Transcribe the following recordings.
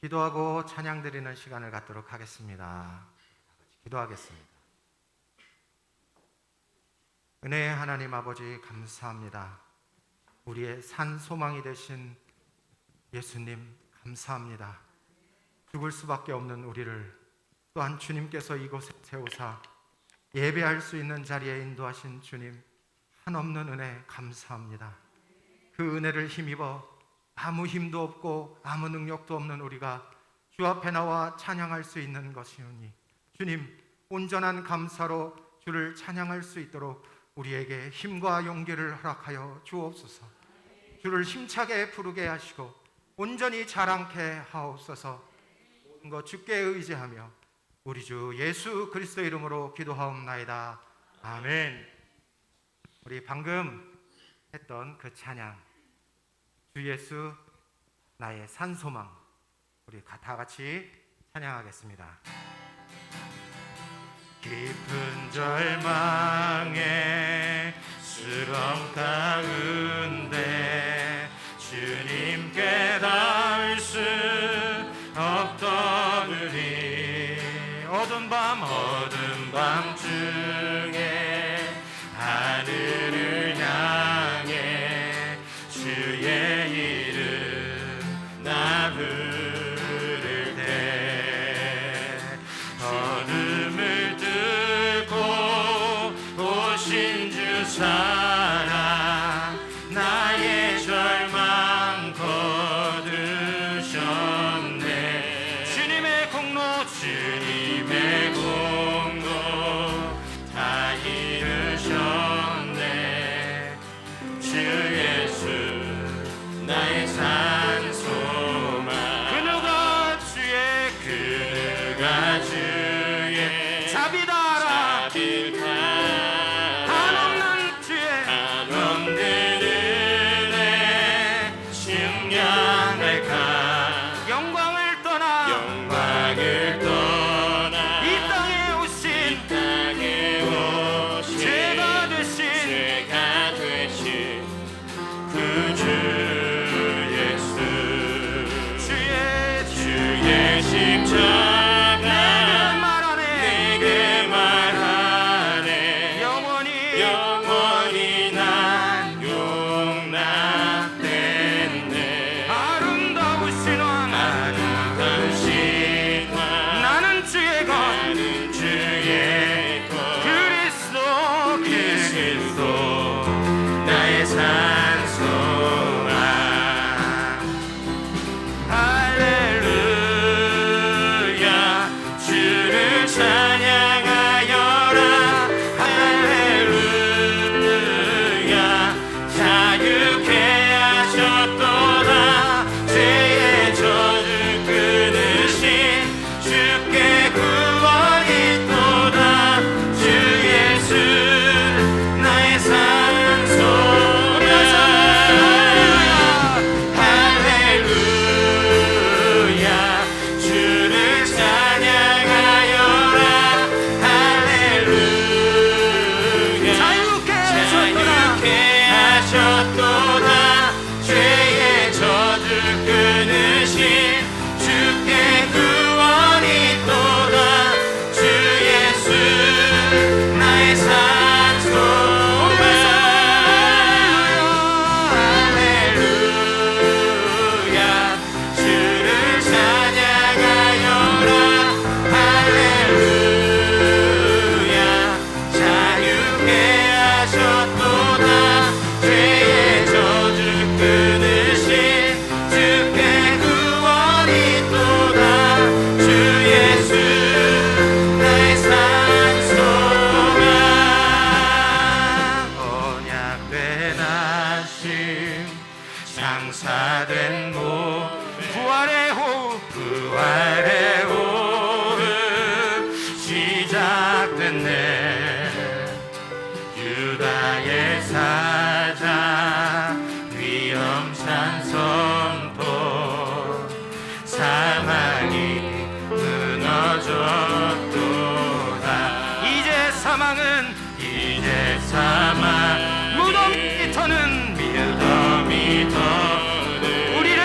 기도하고 찬양 드리는 시간을 갖도록 하겠습니다. 기도하겠습니다. 은혜의 하나님 아버지, 감사합니다. 우리의 산 소망이 되신 예수님 감사합니다. 죽을 수밖에 없는 우리를 또한 주님께서 이곳에 세우사 예배할 수 있는 자리에 인도하신 주님, 한없는 은혜 감사합니다. 그 은혜를 힘입어 아무 힘도 없고 아무 능력도 없는 우리가 주 앞에 나와 찬양할 수 있는 것이오니 주님, 온전한 감사로 주를 찬양할 수 있도록 우리에게 힘과 용기를 허락하여 주옵소서. 주를 힘차게 부르게 하시고 온전히 자랑케 하옵소서. 모든 것 주께 의지하며 우리 주 예수 그리스도 이름으로 기도하옵나이다. 아멘. 우리 방금 했던 그 찬양, 주 예수 나의 산소망, 우리 다 같이 찬양하겠습니다. 깊은 절망에 수렁 가운데 주님께 닿을 수 없던 우리, 어두운 밤 중에 하늘을 향해 주의 이름 나 부를 때 어둠을 뚫고 오신 주 사랑 나의 절망 거두셨네. 주님의 공로 다 이루셨네. 주 예수 나의 산소망. 그 누가 주의 자비다라 한없는 은혜 증량할까. 영광을 떠나 이 땅에 오신 죄가 되신 그 주 예수, 주의 십자가 내게 말하네. 영원히 난 용납됐네. 아름다우신 왕 나는 주의 것 그리스도 나의 산소망. 할렐루야 주를 찬양하여라. 할렐루야 자유케 하셨도다. 죄의 저주 끊으신 주께 구원이 또다. 주 예수 나의 산소망. 할렐루야 주를 찬양하여라. 할렐루야 자유케 하셨도다. 죄의 저주 끊으신 주께 구원이 또다. 주 예수 나의 산소망. 할렐루야 주를 찬양하여라. 할렐루야 자유케 하셨도다. 죄의 저주 끊으신 주께 구원이 또다. 주 예수 나의 산소망. 언약된 하심 장사된 몸 부활의 호흡 시작됐네. 유다의 사자 위험산 선포 사망이 무너졌도다. 이제 사망 무덤이 터는 우리를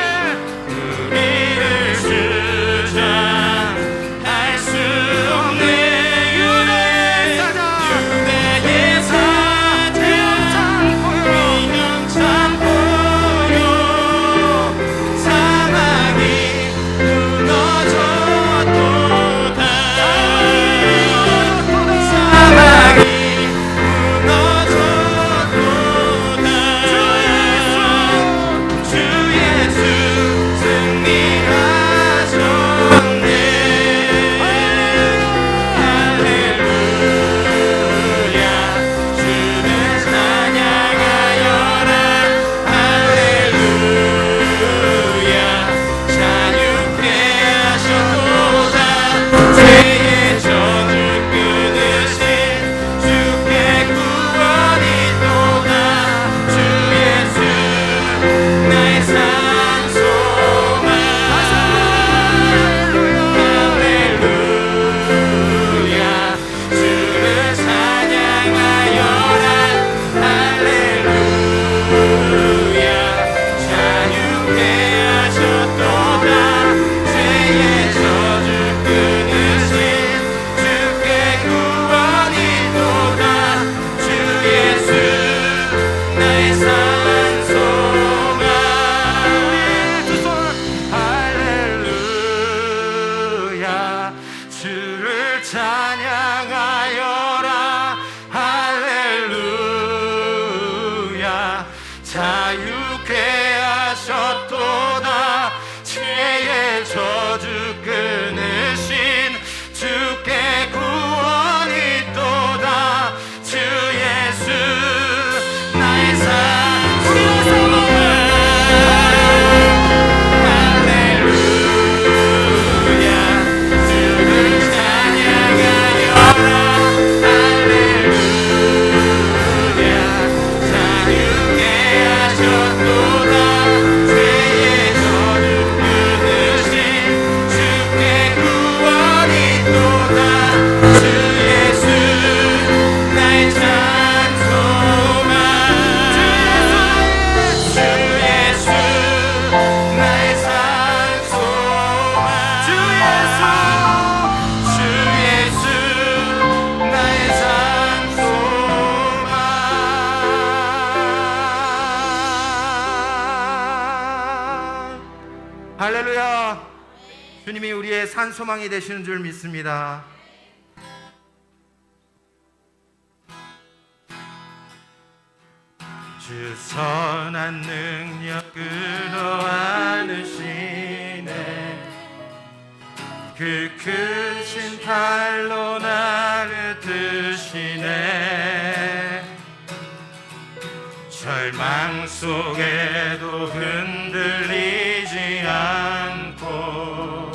할렐루야. 주님이 우리의 산소망이 되시는 줄 믿습니다. 주 선한 능력으로 안으시네. 그 크신 팔로 나를 드시네. 절망 속에도 흔들리지 않고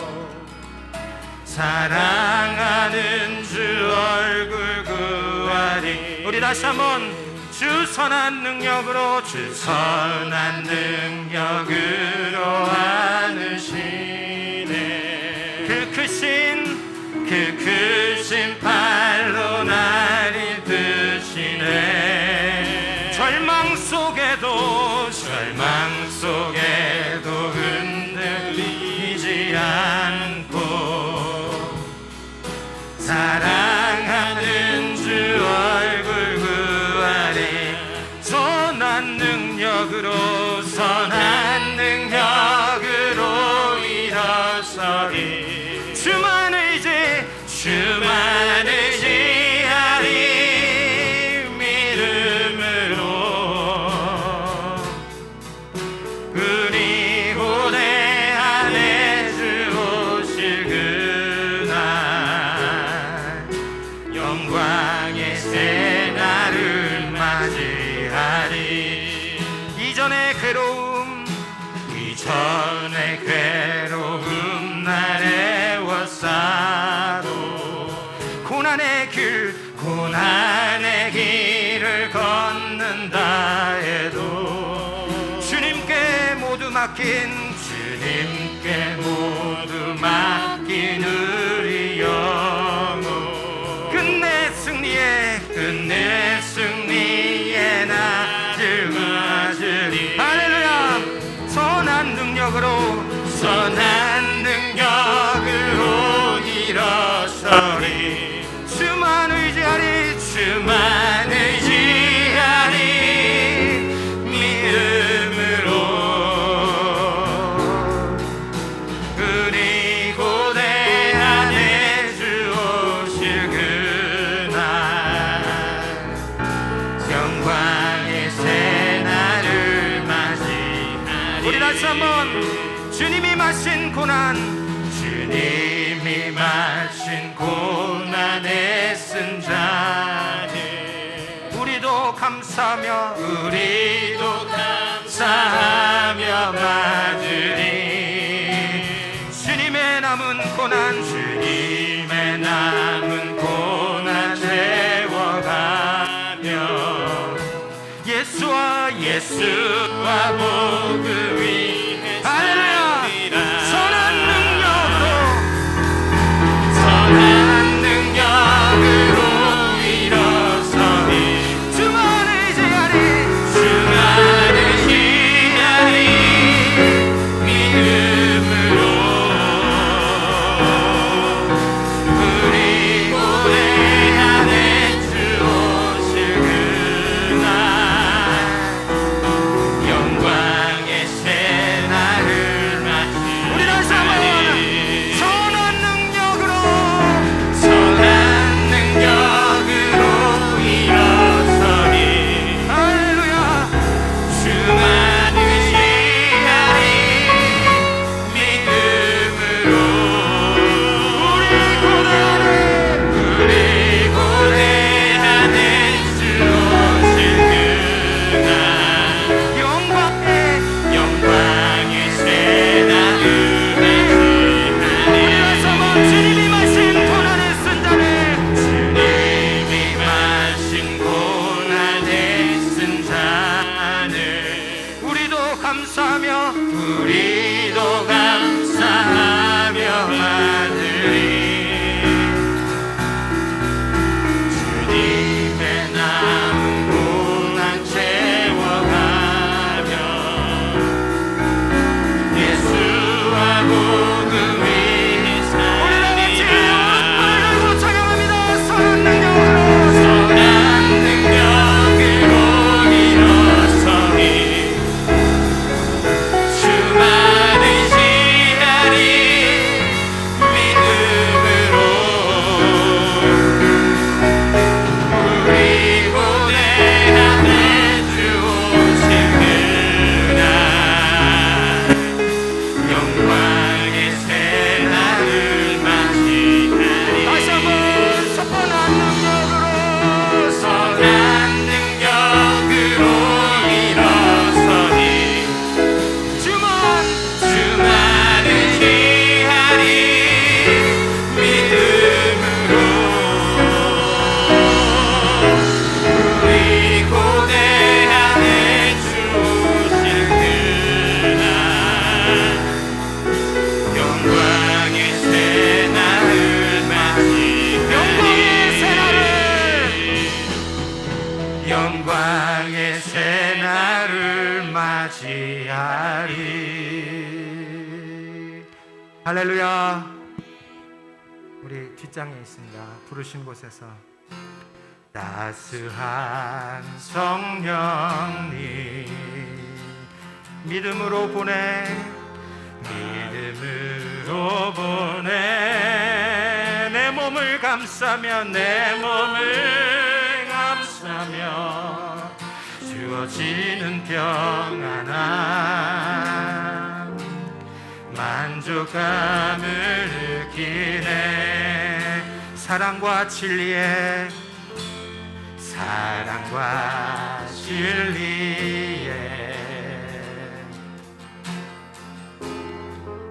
사랑하는 주 얼굴 구하리. 우리 다시 한번 주 선한 능력으로, 주 선한 능력으로 안으시네. 그 크신 팔로 나를 드시네. 절망 속에도 흔들리지 않고 사랑하는 주 얼굴 구하리. 선한 능력으로 일어서리. 주만 의지하리. 믿음으로 그리고 내 안에 주 오실 그날 영광의 새 날을 맞이하리. 이전의 괴로움 날 애워싸도 고난의 길을 걷는다 해도 주님께 모두 맡긴 우리 영혼 끝내 승리의 날을 맞으리. 할렐루야. 선한 능력으로 일어서리. 주만 의지하리. 믿음으로 그리고 내 안에 주 오실 그날 영광의 새 날을 맞이하리. 우리 다시 한번 주님이 마신 고난에 쓴 자는 우리도 감사하며 맞으리. 주님의 남은 고난 채워가며 예수와 복음 위해 살리라. 선한 능력으로 일어서리. 주만 의지하리. 우리도 감사하며 하늘이 주님의 남은 고난 채워가며 예수와 복음이 살리라. 찬양합니다. 선한 능력으로 일어서니 주만을 지하리 믿음으로 우리 고대 안에 주 오실 그날 영광의 새날을 맞이하리. 다시 한번 선한 능력으로 일어서니 주만을 지하리 믿음으로 우리 고대 안에 주 오실 그날 영광의 새날을 맞이하리. 영광의 새날을 맞이하리. 할렐루야. 우리 뒷장에 있습니다. 부르신 곳에서 따스한 성령님 믿음으로 보내 내 몸을 감싸며 주어지는 평안함 만족감을 느끼네. 사랑과 진리에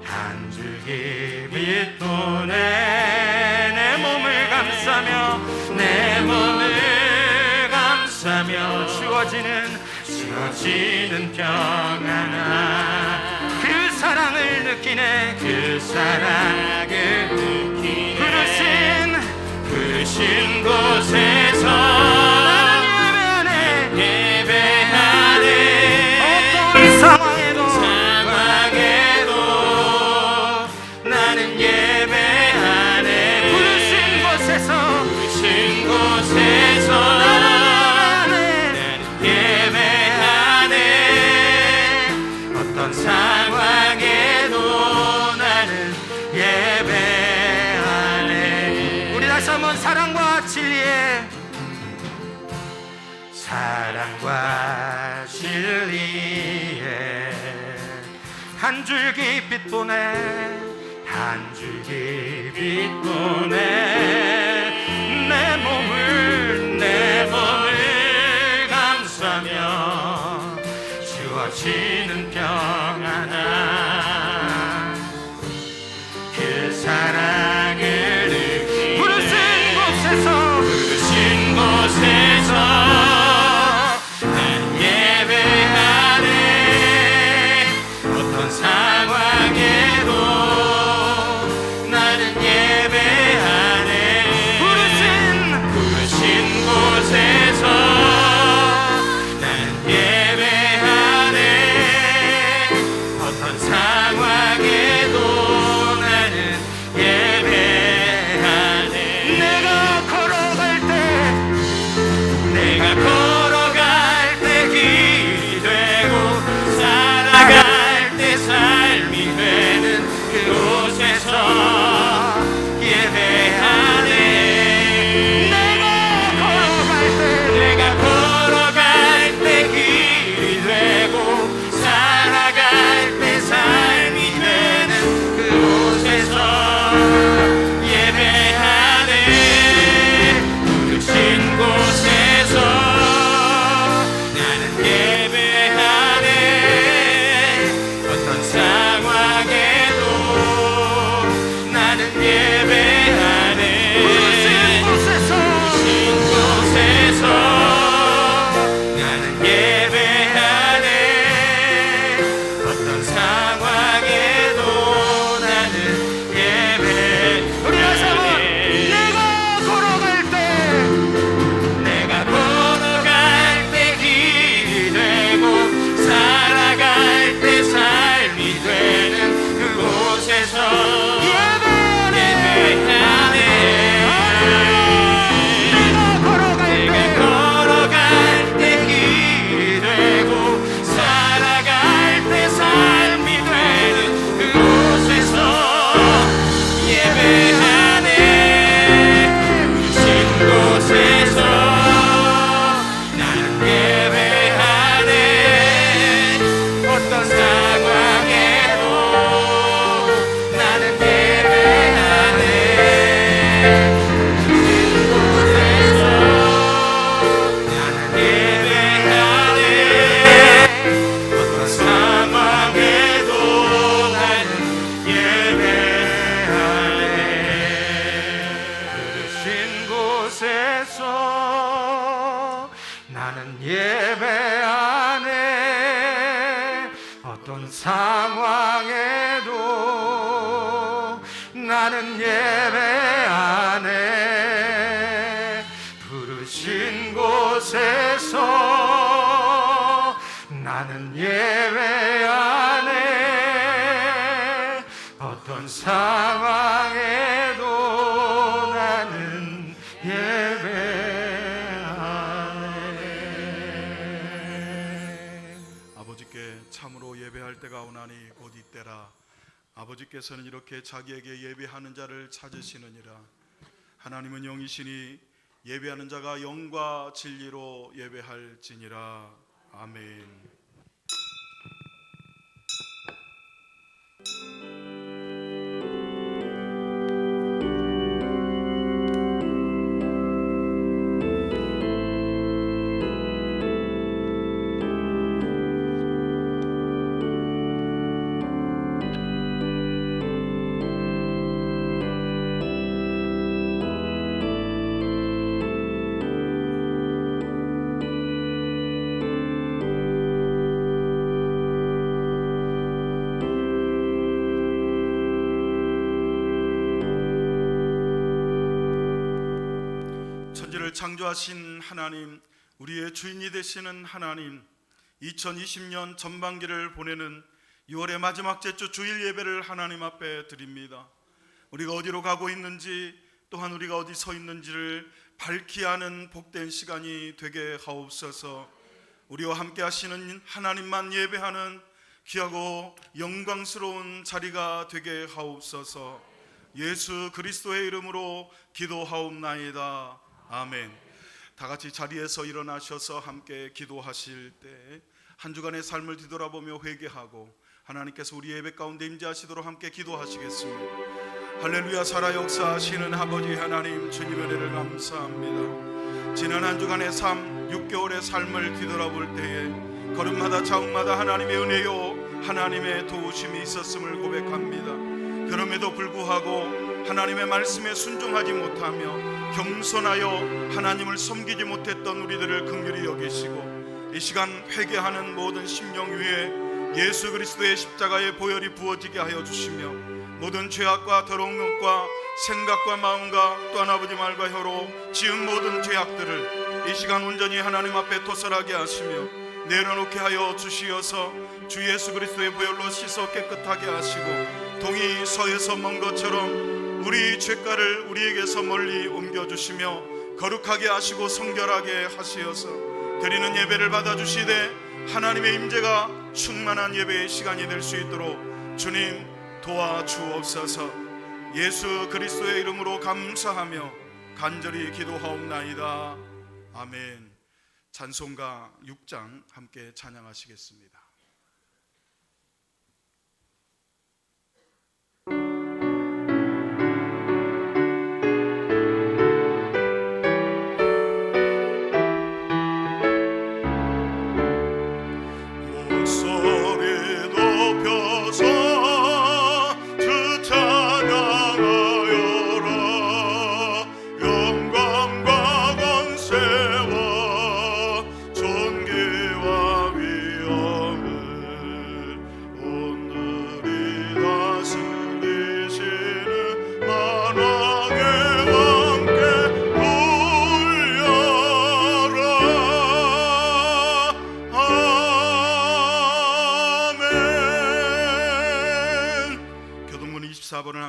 한 줄기 빛 도네. 내 몸을 감싸며 주어지는 평안함 그 사랑을 느끼네. 부르신 곳에서 예배하네. 어떤 상황에도 나는 예배하네. 부르신 곳에서 나는 예배하네. 어떤 상황에도 나는 예배하네. 우리 다시 한번 사랑과 진리에 한 줄기 빛 보내 내 몸을 감싸며 주어지는 평안함 그 사랑을 느끼네. 부르신 곳에서 난 예배하네. 어떤 상황에도 나는 예배하네. 부르신 곳에서 난 예배하네. 어떤 상황에도 나는 예배하네. 내가 걸어갈 때 길이 되고 살아갈 때 삶이 되는 그 어떤 상황에도 나는 예배 안에 부르신 곳에서 나는 예배 안에 어떤 상황에도 나는 예배 안에. 아버지께 참으로 예배할 때가 오나니 곧 이때라. 아버지께서는 이렇게 자기에게 예배하는 자를 찾으시느니라. 하나님은 영이시니 예배하는 자가 영과 진리로 예배할지니라. 아멘. 천지를 창조하신 하나님, 우리의 주인이 되시는 하나님, 2020년 전반기를 보내는 6월의 마지막 제주 주일 예배를 하나님 앞에 드립니다. 우리가 어디로 가고 있는지, 또한 우리가 어디 서 있는지를 밝히 아는 복된 시간이 되게 하옵소서. 우리와 함께 하시는 하나님만 예배하는 귀하고 영광스러운 자리가 되게 하옵소서. 예수 그리스도의 이름으로 기도하옵나이다. 아멘. 다 같이 자리에서 일어나셔서 함께 기도하실 때 한 주간의 삶을 뒤돌아보며 회개하고 하나님께서 우리 예배 가운데 임재하시도록 함께 기도하시겠습니다. 할렐루야. 살아 역사하시는 아버지 하나님, 주님의 은혜를 감사합니다. 지난 한 주간의 삶, 6개월의 삶을 뒤돌아볼 때에 걸음마다 자국마다 하나님의 은혜요 하나님의 도우심이 있었음을 고백합니다. 그럼에도 불구하고 하나님의 말씀에 순종하지 못하며 겸손하여 하나님을 섬기지 못했던 우리들을 긍휼히 여기시고 이 시간 회개하는 모든 심령 위에 예수 그리스도의 십자가의 보혈이 부어지게 하여 주시며 모든 죄악과 더러운 것과 생각과 마음과 또한 아버지 말과 혀로 지은 모든 죄악들을 이 시간 온전히 하나님 앞에 토설하게 하시며 내려놓게 하여 주시어서 주 예수 그리스도의 보혈로 씻어 깨끗하게 하시고 동이 서에서 먼 것처럼 우리 죄가를 우리에게서 멀리 옮겨주시며 거룩하게 하시고 성결하게 하시어서 드리는 예배를 받아주시되 하나님의 임재가 충만한 예배의 시간이 될 수 있도록 주님 도와주옵소서. 예수 그리스도의 이름으로 감사하며 간절히 기도하옵나이다. 아멘. 찬송가 6장 함께 찬양하시겠습니다.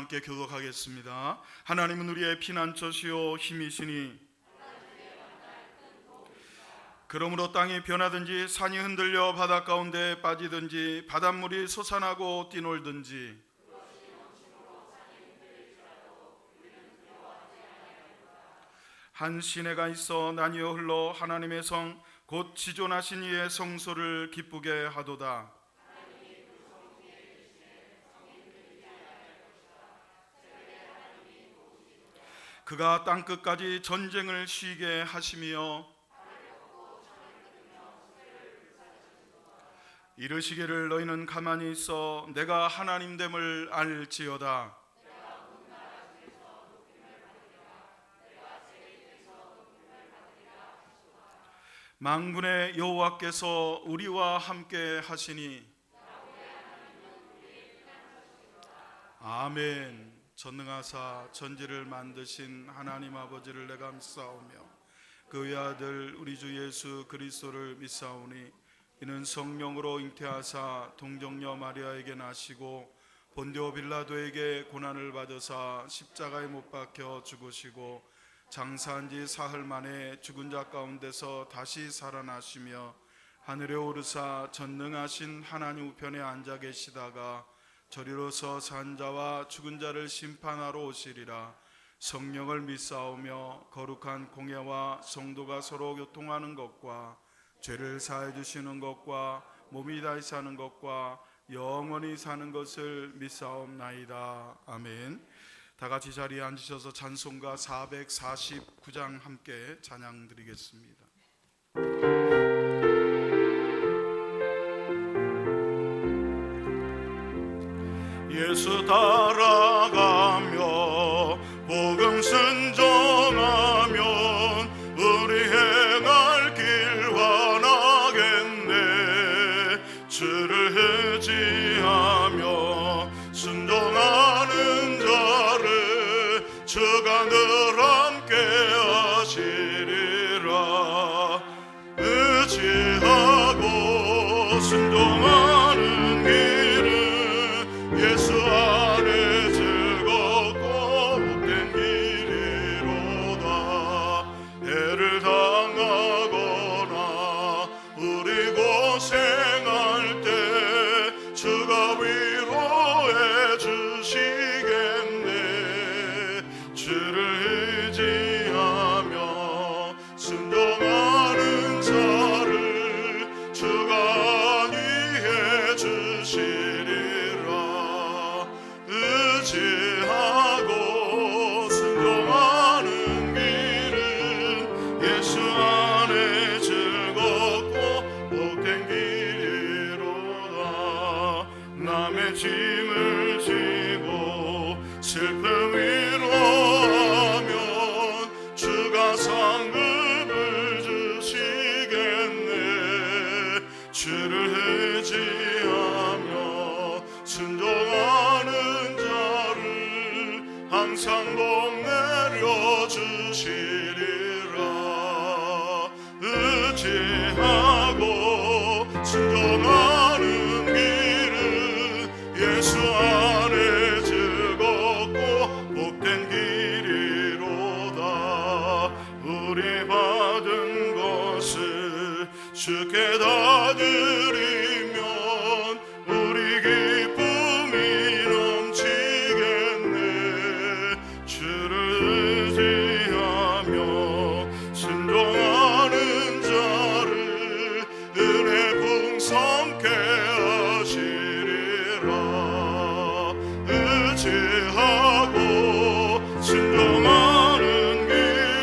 함께 교독하겠습니다. 하나님은 우리의 피난처시요 힘이시니 그러므로 땅이 변하든지 산이 흔들려 바다 가운데 빠지든지 바닷물이 솟아나고 뛰놀든지 한 시내가 있어 나뉘어 흘러 하나님의 성 곧 지존하신 이의 성소를 기쁘게 하도다. 그가 땅끝까지 전쟁을 쉬게 하시며 이르시기를 너희는 가만히 있어 내가 하나님됨을 알지어다. 만군의 여호와께서 우리와 함께 하시니 아멘. 전능하사 전지를 만드신 하나님 아버지를 내가 믿사오며 그 외아들 우리 주 예수 그리스도를 믿사오니 이는 성령으로 잉태하사 동정녀 마리아에게 나시고 본디오 빌라도에게 고난을 받으사 십자가에 못 박혀 죽으시고 장사한 지 사흘 만에 죽은 자 가운데서 다시 살아나시며 하늘에 오르사 전능하신 하나님 우편에 앉아 계시다가 저리로서 산 자와 죽은 자를 심판하러 오시리라. 성령을 믿사오며 거룩한 공예와 성도가 서로 교통하는 것과 죄를 사해 주시는 것과 몸이 다시 사는 것과 영원히 사는 것을 믿사옵나이다. 아멘. 다 같이 자리에 앉으셔서 찬송가 449장 함께 찬양 드리겠습니다. 예수 따라가며 복음 순종하면 우리 행할 길 환하겠네. 주를 의지하며 순종하는 자를 주가 늘 함께 하시리라. 의지하고 순종하는 길은 예수 안에 즐겁고 복된 길이로다. 해를 당하거나 우리 고생할 때 주가 위로해 주시겠네. 주를 의지하며 순종하는 자를 주가 안위해 주시리라. 의지하고 순종하는 길은 예수 안에 즐겁고 복된 길이로다. 남의 짐을 지고 슬픔 위로하면 주가 상급을 주시겠네. 주를 의지하며 순종하는 자를 항상 복 내려 주시리라. 의지하고 순종하는 길은 예수 안에 즐겁고 복된 길이로다. 우리 받은 것을 주께 다 드리면 우리 기쁨이 넘치겠네. 주를 의지하며 순종하는 자를 은혜 풍성케 하시리라. 의지하고 순종하는 길은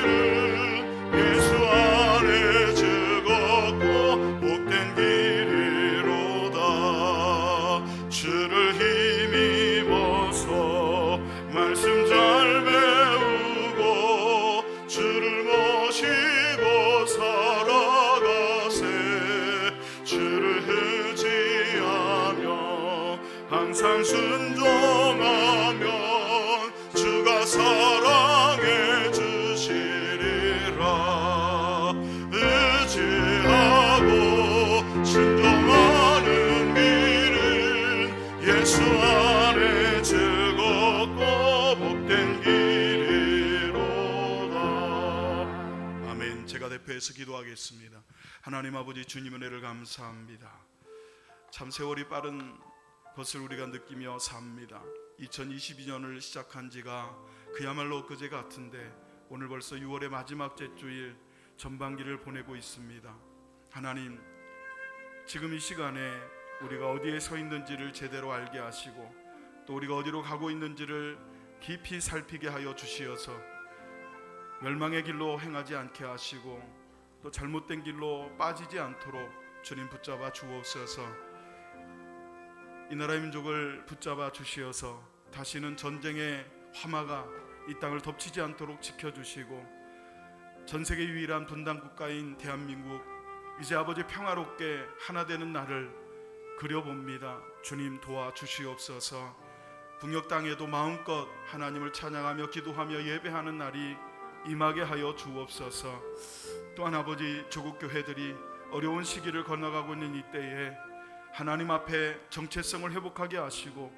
예수 안에 즐겁고 복된 길이로다. 주를 힘입어서 말씀 잘 배우고 주를 모시고 살아가세. 주를 의지하며 항상 순종하면 주가 사랑해 주시리라. 의지하고 순종하는 길은 예수 안에 즐겁고 복된 길이로다. 아멘. 제가 대표해서 기도하겠습니다. 하나님 아버지, 주님 은혜를 감사합니다. 참 세월이 빠른 것을 우리가 느끼며 삽니다. 2022년을 시작한 지가 그야말로 엊그제 같은데 오늘 벌써 6월의 마지막 제주일 전반기를 보내고 있습니다. 하나님, 지금 이 시간에 우리가 어디에 서 있는지를 제대로 알게 하시고 또 우리가 어디로 가고 있는지를 깊이 살피게 하여 주시어서 멸망의 길로 행하지 않게 하시고 또 잘못된 길로 빠지지 않도록 주님 붙잡아 주옵소서. 이 나라의 민족을 붙잡아 주시어서 다시는 전쟁의 화마가 이 땅을 덮치지 않도록 지켜주시고 전 세계 유일한 분단 국가인 대한민국, 이제 아버지 평화롭게 하나 되는 날을 그려봅니다. 주님 도와주시옵소서. 북녘 땅에도 마음껏 하나님을 찬양하며 기도하며 예배하는 날이 임하게 하여 주옵소서. 또한 아버지, 조국 교회들이 어려운 시기를 건너가고 있는 이때에 하나님 앞에 정체성을 회복하게 하시고,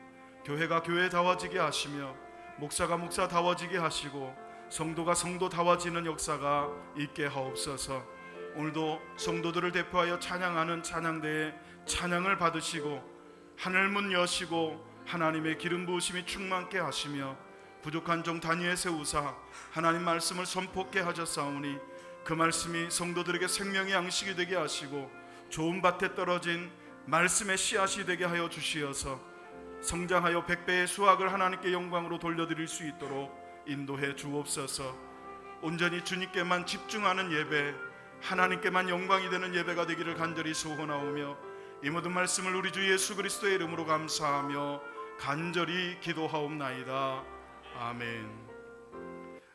교회가 교회다워지게 하시며, 목사가 목사다워지게 하시고, 성도가 성도다워지는 역사가 있게 하옵소서. 오늘도 성도들을 대표하여 찬양하는 찬양대에 찬양을 받으시고, 하늘문 여시고 하나님의 기름 부으심이 충만케 하시며, 부족한 종 다니엘 세우사 하나님 말씀을 선포케 하셨사오니 그 말씀이 성도들에게 생명의 양식이 되게 하시고, 좋은 밭에 떨어진 말씀의 씨앗이 되게 하여 주시어서 성장하여 백배의 수확을 하나님께 영광으로 돌려드릴 수 있도록 인도해 주옵소서. 온전히 주님께만 집중하는 예배, 하나님께만 영광이 되는 예배가 되기를 간절히 소원하오며, 이 모든 말씀을 우리 주 예수 그리스도의 이름으로 감사하며 간절히 기도하옵나이다. 아멘.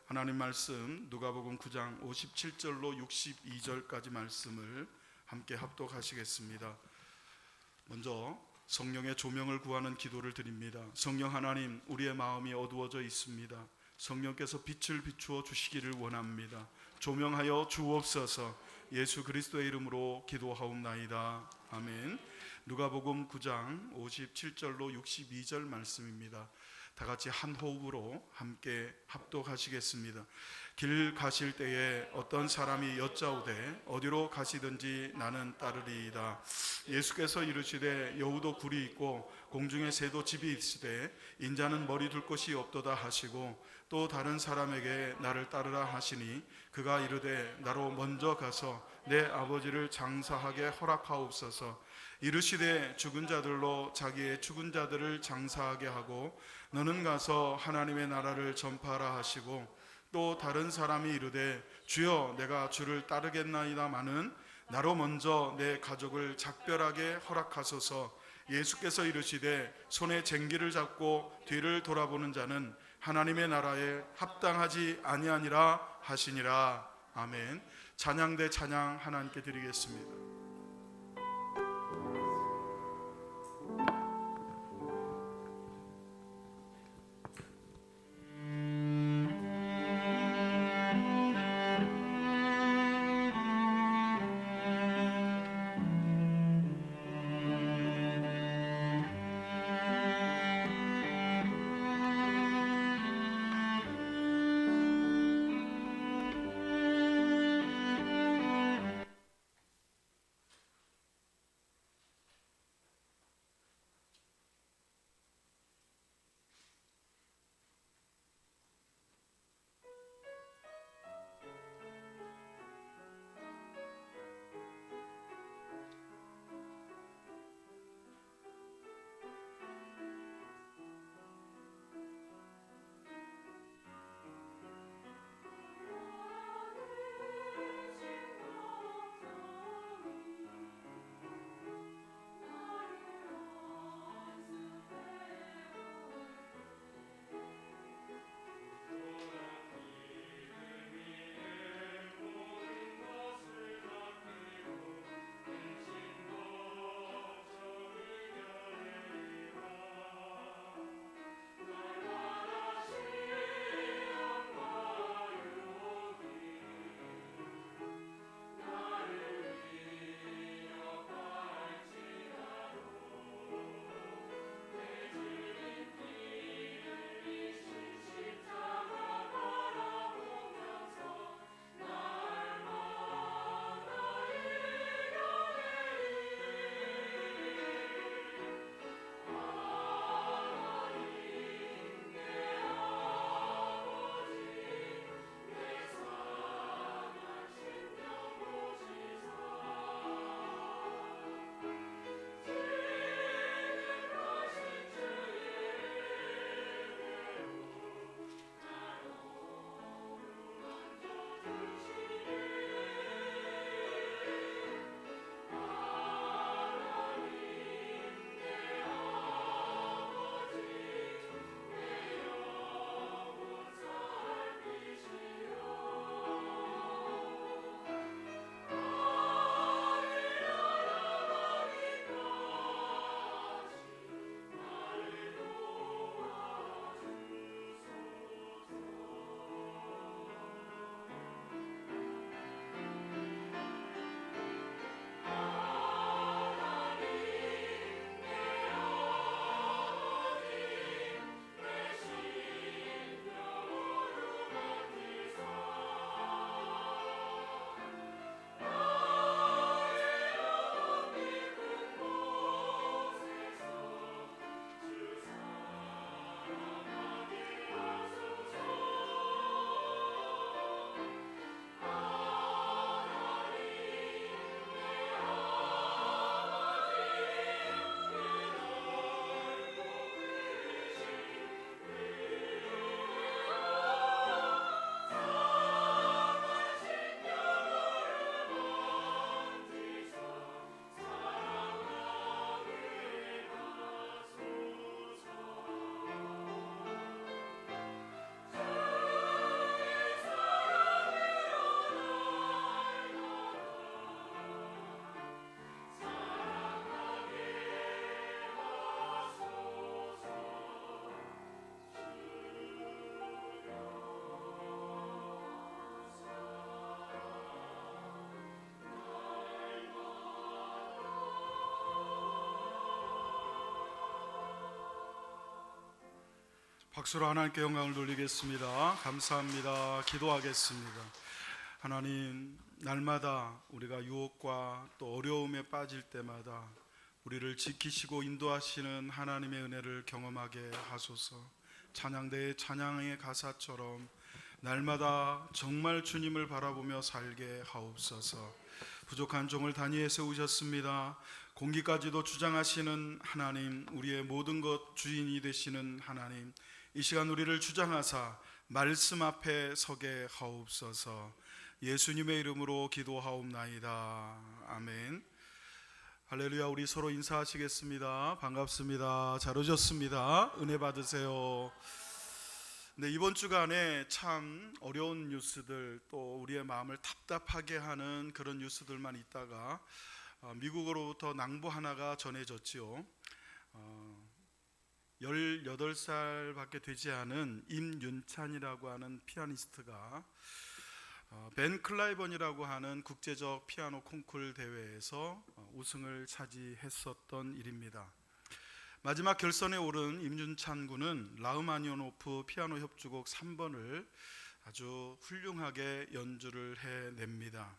하나님 말씀 누가복음 9장 57절로 62절까지 말씀을 함께 합독하시겠습니다. 먼저 성령의 조명을 구하는 기도를 드립니다. 성령 하나님, 우리의 마음이 어두워져 있습니다. 성령께서 빛을 비추어 주시기를 원합니다. 조명하여 주옵소서. 예수 그리스도의 이름으로 기도하옵나이다. 아멘. 누가복음 9장 57절로 62절 말씀입니다. 다 같이 한 호흡으로 함께 합독하시겠습니다. 길 가실 때에 어떤 사람이 여짜오되 어디로 가시든지 나는 따르리이다. 예수께서 이르시되 여우도 굴이 있고 공중에 새도 집이 있으되 인자는 머리 둘 곳이 없도다 하시고, 또 다른 사람에게 나를 따르라 하시니 그가 이르되 나로 먼저 가서 내 아버지를 장사하게 허락하옵소서. 이르시되 죽은 자들로 자기의 죽은 자들을 장사하게 하고 너는 가서 하나님의 나라를 전파하라 하시고, 또 다른 사람이 이르되 주여 내가 주를 따르겠나이다마는 나로 먼저 내 가족을 작별하게 허락하소서. 예수께서 이르시되 손에 쟁기를 잡고 뒤를 돌아보는 자는 하나님의 나라에 합당하지 아니하니라 하시니라. 아멘. 찬양대 찬양 하나님께 드리겠습니다. 박수로 하나님께 영광을 돌리겠습니다. 감사합니다. 기도하겠습니다. 하나님, 날마다 우리가 유혹과 또 어려움에 빠질 때마다 우리를 지키시고 인도하시는 하나님의 은혜를 경험하게 하소서. 찬양대의 찬양의 가사처럼 날마다 정말 주님을 바라보며 살게 하옵소서. 부족한 종을 단위에 세우셨습니다. 공기까지도 주장하시는 하나님, 우리의 모든 것 주인이 되시는 하나님, 이 시간 우리를 주장하사 말씀 앞에 서게 하옵소서. 예수님의 이름으로 기도하옵나이다. 아멘. 할렐루야. 우리 서로 인사하시겠습니다. 반갑습니다. 잘 오셨습니다. 은혜 받으세요. 네, 이번 주간에 참 어려운 뉴스들, 또 우리의 마음을 답답하게 하는 그런 뉴스들만 있다가 미국으로부터 낭보 하나가 전해졌지요. 18살밖에 되지 않은 임윤찬이라고 하는 피아니스트가 벤 클라이번이라고 하는 국제적 피아노 콩쿨 대회에서 우승을 차지했었던 일입니다. 마지막 결선에 오른 임윤찬 군은 라흐마니노프 피아노 협주곡 3번을 아주 훌륭하게 연주를 해냅니다.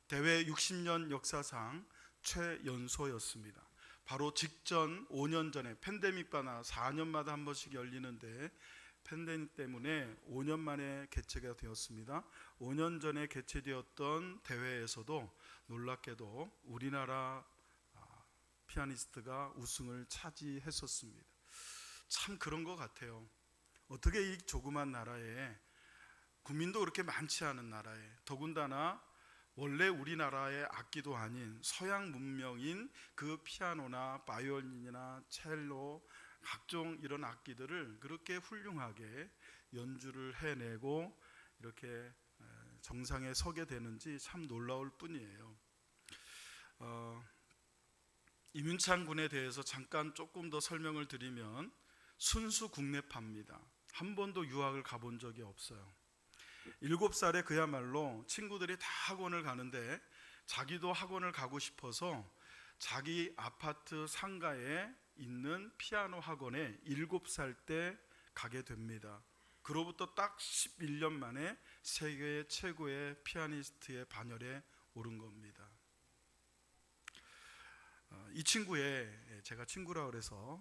대회 60년 역사상 최연소였습니다. 바로 직전 5년 전에 팬데믹바나 4년마다 한 번씩 열리는데 팬데믹 때문에 5년 만에 개최가 되었습니다. 5년 전에 개최되었던 대회에서도 놀랍게도 우리나라 피아니스트가 우승을 차지했었습니다. 참 그런 것 같아요. 어떻게 이 조그만 나라에, 국민도 그렇게 많지 않은 나라에, 더군다나 원래 우리나라의 악기도 아닌 서양 문명인 그 피아노나 바이올린이나 첼로, 각종 이런 악기들을 그렇게 훌륭하게 연주를 해내고 이렇게 정상에 서게 되는지 참 놀라울 뿐이에요. 임윤찬 군에 대해서 잠깐 조금 더 설명을 드리면 순수 국내파입니다. 한 번도 유학을 가본 적이 없어요. 7살에 그야말로 친구들이 다 학원을 가는데 자기도 학원을 가고 싶어서 자기 아파트 상가에 있는 피아노 학원에 7살 때 가게 됩니다. 그로부터 딱 11년 만에 세계 최고의 피아니스트의 반열에 오른 겁니다. 이 친구의, 제가 친구라 그래서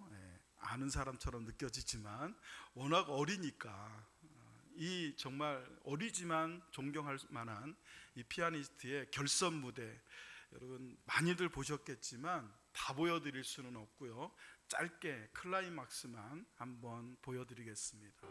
아는 사람처럼 느껴지지만 워낙 어리니까 이 정말 어리지만 존경할 만한 이 피아니스트의 결선 무대, 여러분 많이들 보셨겠지만 다 보여드릴 수는 없고요. 짧게 클라이막스만 한번 보여드리겠습니다.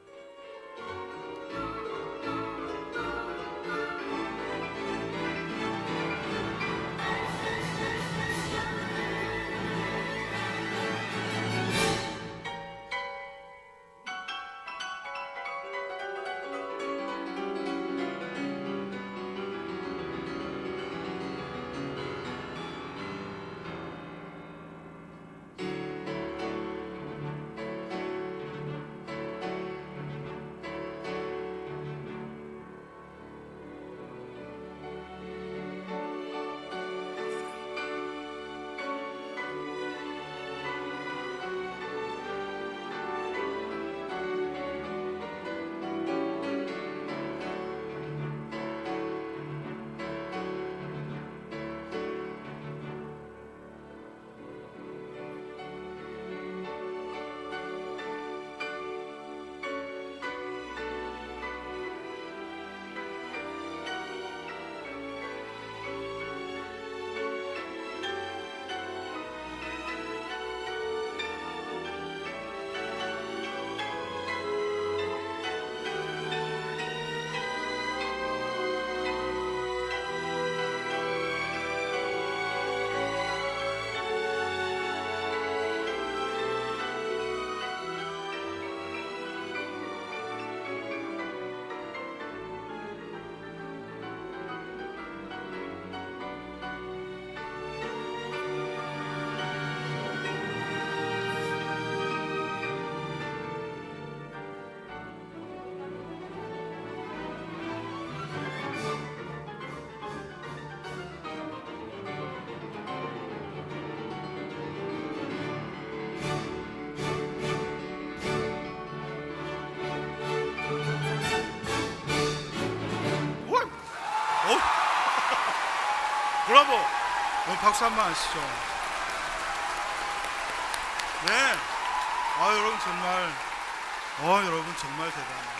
여러분 박수 한번 하시죠. 네. 여러분 정말 여러분 정말 대단해요.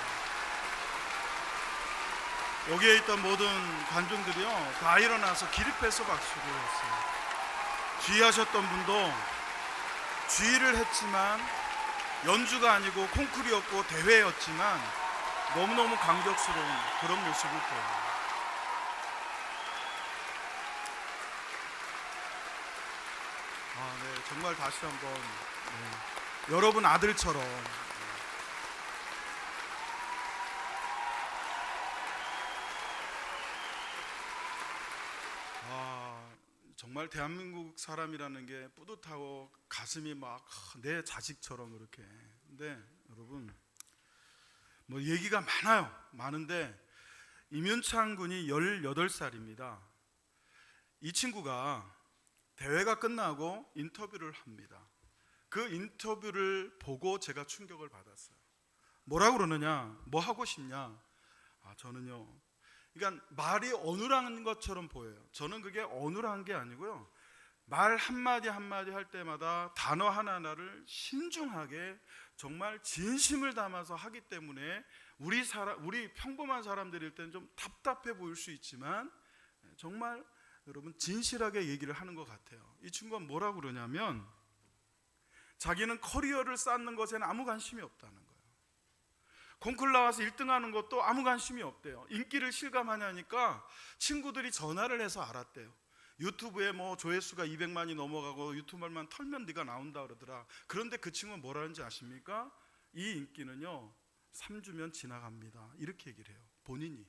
여기에 있던 모든 관중들이요 다 일어나서 기립해서 박수를 했어요. 주의하셨던 분도 주의를 했지만 연주가 아니고 콩쿠르였고 대회였지만 너무너무 감격스러운 그런 모습을 보여요. 네, 정말 다시 한번 여러분 아들처럼 정말 대한민국 사람이라는 게 뿌듯하고 가슴이 막 내 자식처럼 그렇게. 근데 여러분 뭐 얘기가 많은데 임윤찬 군이 18살입니다. 이 친구가 대회가 끝나고 인터뷰를 합니다. 그 인터뷰를 보고 제가 충격을 받았어요. 뭐라고 그러느냐, 뭐 하고 싶냐. 저는요, 그러니까 말이 어눌한 것처럼 보여요. 저는 그게 어눌한 게 아니고요, 말 한마디 한마디 할 때마다 단어 하나하나를 신중하게 정말 진심을 담아서 하기 때문에 우리 평범한 사람들일 때는 좀 답답해 보일 수 있지만 정말 여러분 진실하게 얘기를 하는 것 같아요. 이 친구가 뭐라고 그러냐면 자기는 커리어를 쌓는 것에는 아무 관심이 없다는 거예요. 콩쿨 나와서 1등하는 것도 아무 관심이 없대요. 인기를 실감하냐니까 친구들이 전화를 해서 알았대요. 유튜브에 뭐 조회수가 200만이 넘어가고 유튜브만 털면 네가 나온다 그러더라. 그런데 그 친구는 뭐라는지 아십니까? 이 인기는요 3주면 지나갑니다. 이렇게 얘기를 해요. 본인이.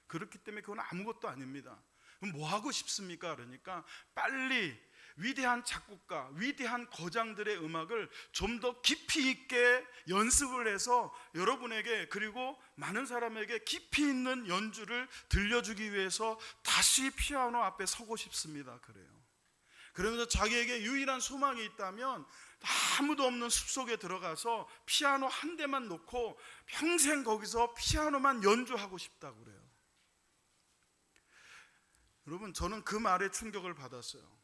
그렇기 때문에 그건 아무것도 아닙니다. 그럼 뭐 하고 싶습니까? 그러니까 빨리 위대한 작곡가, 위대한 거장들의 음악을 좀 더 깊이 있게 연습을 해서 여러분에게 그리고 많은 사람에게 깊이 있는 연주를 들려주기 위해서 다시 피아노 앞에 서고 싶습니다. 그래요. 그러면서 자기에게 유일한 소망이 있다면 아무도 없는 숲속에 들어가서 피아노 한 대만 놓고 평생 거기서 피아노만 연주하고 싶다고 그래요. 여러분 저는 그 말에 충격을 받았어요.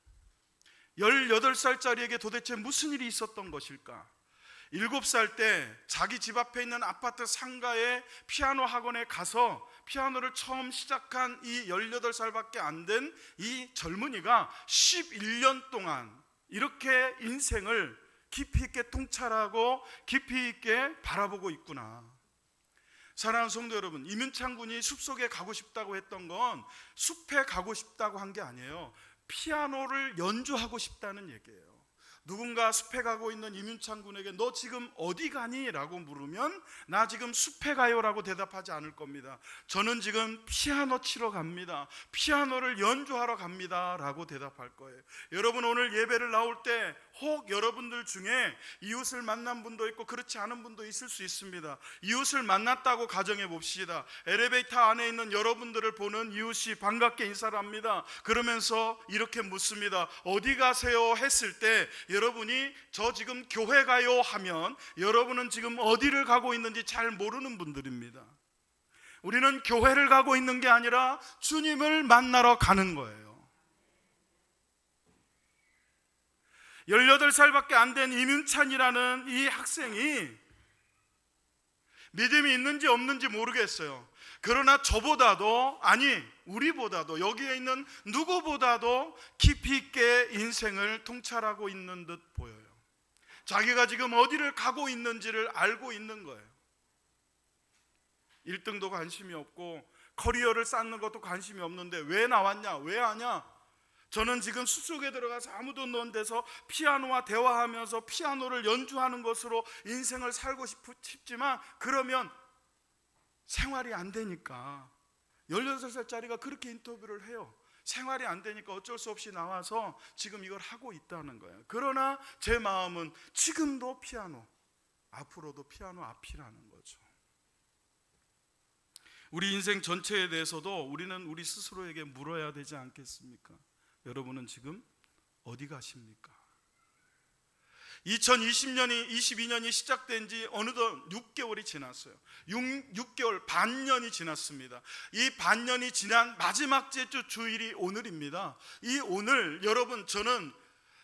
18살짜리에게 도대체 무슨 일이 있었던 것일까? 7살 때 자기 집 앞에 있는 아파트 상가의 피아노 학원에 가서 피아노를 처음 시작한 이 18살밖에 안 된 이 젊은이가 11년 동안 이렇게 인생을 깊이 있게 통찰하고 깊이 있게 바라보고 있구나. 사랑하는 성도 여러분, 임윤찬 군이 숲속에 가고 싶다고 했던 건 숲에 가고 싶다고 한 게 아니에요. 피아노를 연주하고 싶다는 얘기예요. 누군가 숲에 가고 있는 임윤찬 군에게 너 지금 어디 가니? 라고 물으면 나 지금 숲에 가요 라고 대답하지 않을 겁니다. 저는 지금 피아노 치러 갑니다. 피아노를 연주하러 갑니다 라고 대답할 거예요. 여러분 오늘 예배를 나올 때 혹 여러분들 중에 이웃을 만난 분도 있고 그렇지 않은 분도 있을 수 있습니다. 이웃을 만났다고 가정해 봅시다. 엘리베이터 안에 있는 여러분들을 보는 이웃이 반갑게 인사를 합니다. 그러면서 이렇게 묻습니다. 어디 가세요? 했을 때 여러분이 저 지금 교회 가요 하면 여러분은 지금 어디를 가고 있는지 잘 모르는 분들입니다. 우리는 교회를 가고 있는 게 아니라 주님을 만나러 가는 거예요. 18살밖에 안 된 임윤찬이라는 이 학생이 믿음이 있는지 없는지 모르겠어요. 그러나 저보다도 우리보다도 여기에 있는 누구보다도 깊이 있게 인생을 통찰하고 있는 듯 보여요. 자기가 지금 어디를 가고 있는지를 알고 있는 거예요. 1등도 관심이 없고 커리어를 쌓는 것도 관심이 없는데 왜 나왔냐? 왜 하냐? 저는 지금 숲속에 들어가서 아무도 없는 데서 피아노와 대화하면서 피아노를 연주하는 것으로 인생을 살고 싶지만 그러면 생활이 안 되니까 18살짜리가 그렇게 인터뷰를 해요. 생활이 안 되니까 어쩔 수 없이 나와서 지금 이걸 하고 있다는 거예요. 그러나 제 마음은 지금도 피아노, 앞으로도 피아노 앞이라는 거죠. 우리 인생 전체에 대해서도 우리는 우리 스스로에게 물어야 되지 않겠습니까? 여러분은 지금 어디 가십니까? 2020년이 22년이 시작된 지 어느덧 6개월이 지났어요. 6개월 반년이 지났습니다. 이 반년이 지난 마지막 제주 주일이 오늘입니다. 이 오늘 여러분, 저는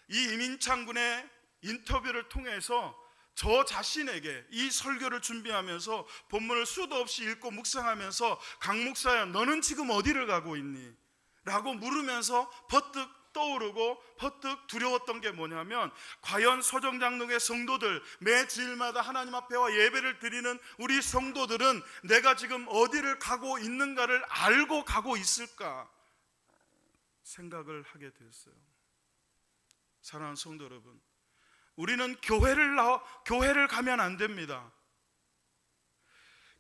이 이민창 군의 인터뷰를 통해서 저 자신에게 이 설교를 준비하면서 본문을 수도 없이 읽고 묵상하면서, 강 목사야 너는 지금 어디를 가고 있니? 라고 물으면서 버뜩 떠오르고 버뜩 두려웠던 게 뭐냐면, 과연 서정장로의 성도들, 매 주일마다 하나님 앞에와 예배를 드리는 우리 성도들은 내가 지금 어디를 가고 있는가를 알고 가고 있을까 생각을 하게 됐어요. 사랑하는 성도 여러분, 우리는 교회를 가면 안 됩니다.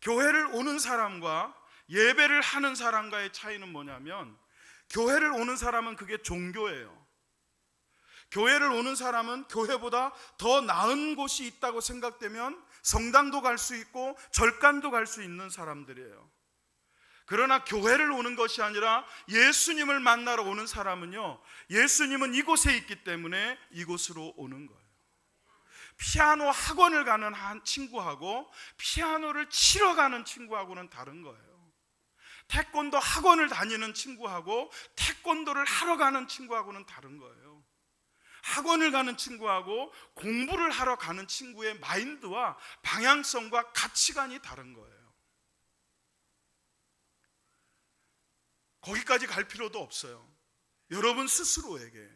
교회를 오는 사람과 예배를 하는 사람과의 차이는 뭐냐면, 교회를 오는 사람은 그게 종교예요. 교회를 오는 사람은 교회보다 더 나은 곳이 있다고 생각되면 성당도 갈 수 있고 절간도 갈 수 있는 사람들이에요. 그러나 교회를 오는 것이 아니라 예수님을 만나러 오는 사람은요, 예수님은 이곳에 있기 때문에 이곳으로 오는 거예요. 피아노 학원을 가는 한 친구하고 피아노를 치러 가는 친구하고는 다른 거예요. 태권도 학원을 다니는 친구하고 태권도를 하러 가는 친구하고는 다른 거예요. 학원을 가는 친구하고 공부를 하러 가는 친구의 마인드와 방향성과 가치관이 다른 거예요. 거기까지 갈 필요도 없어요. 여러분 스스로에게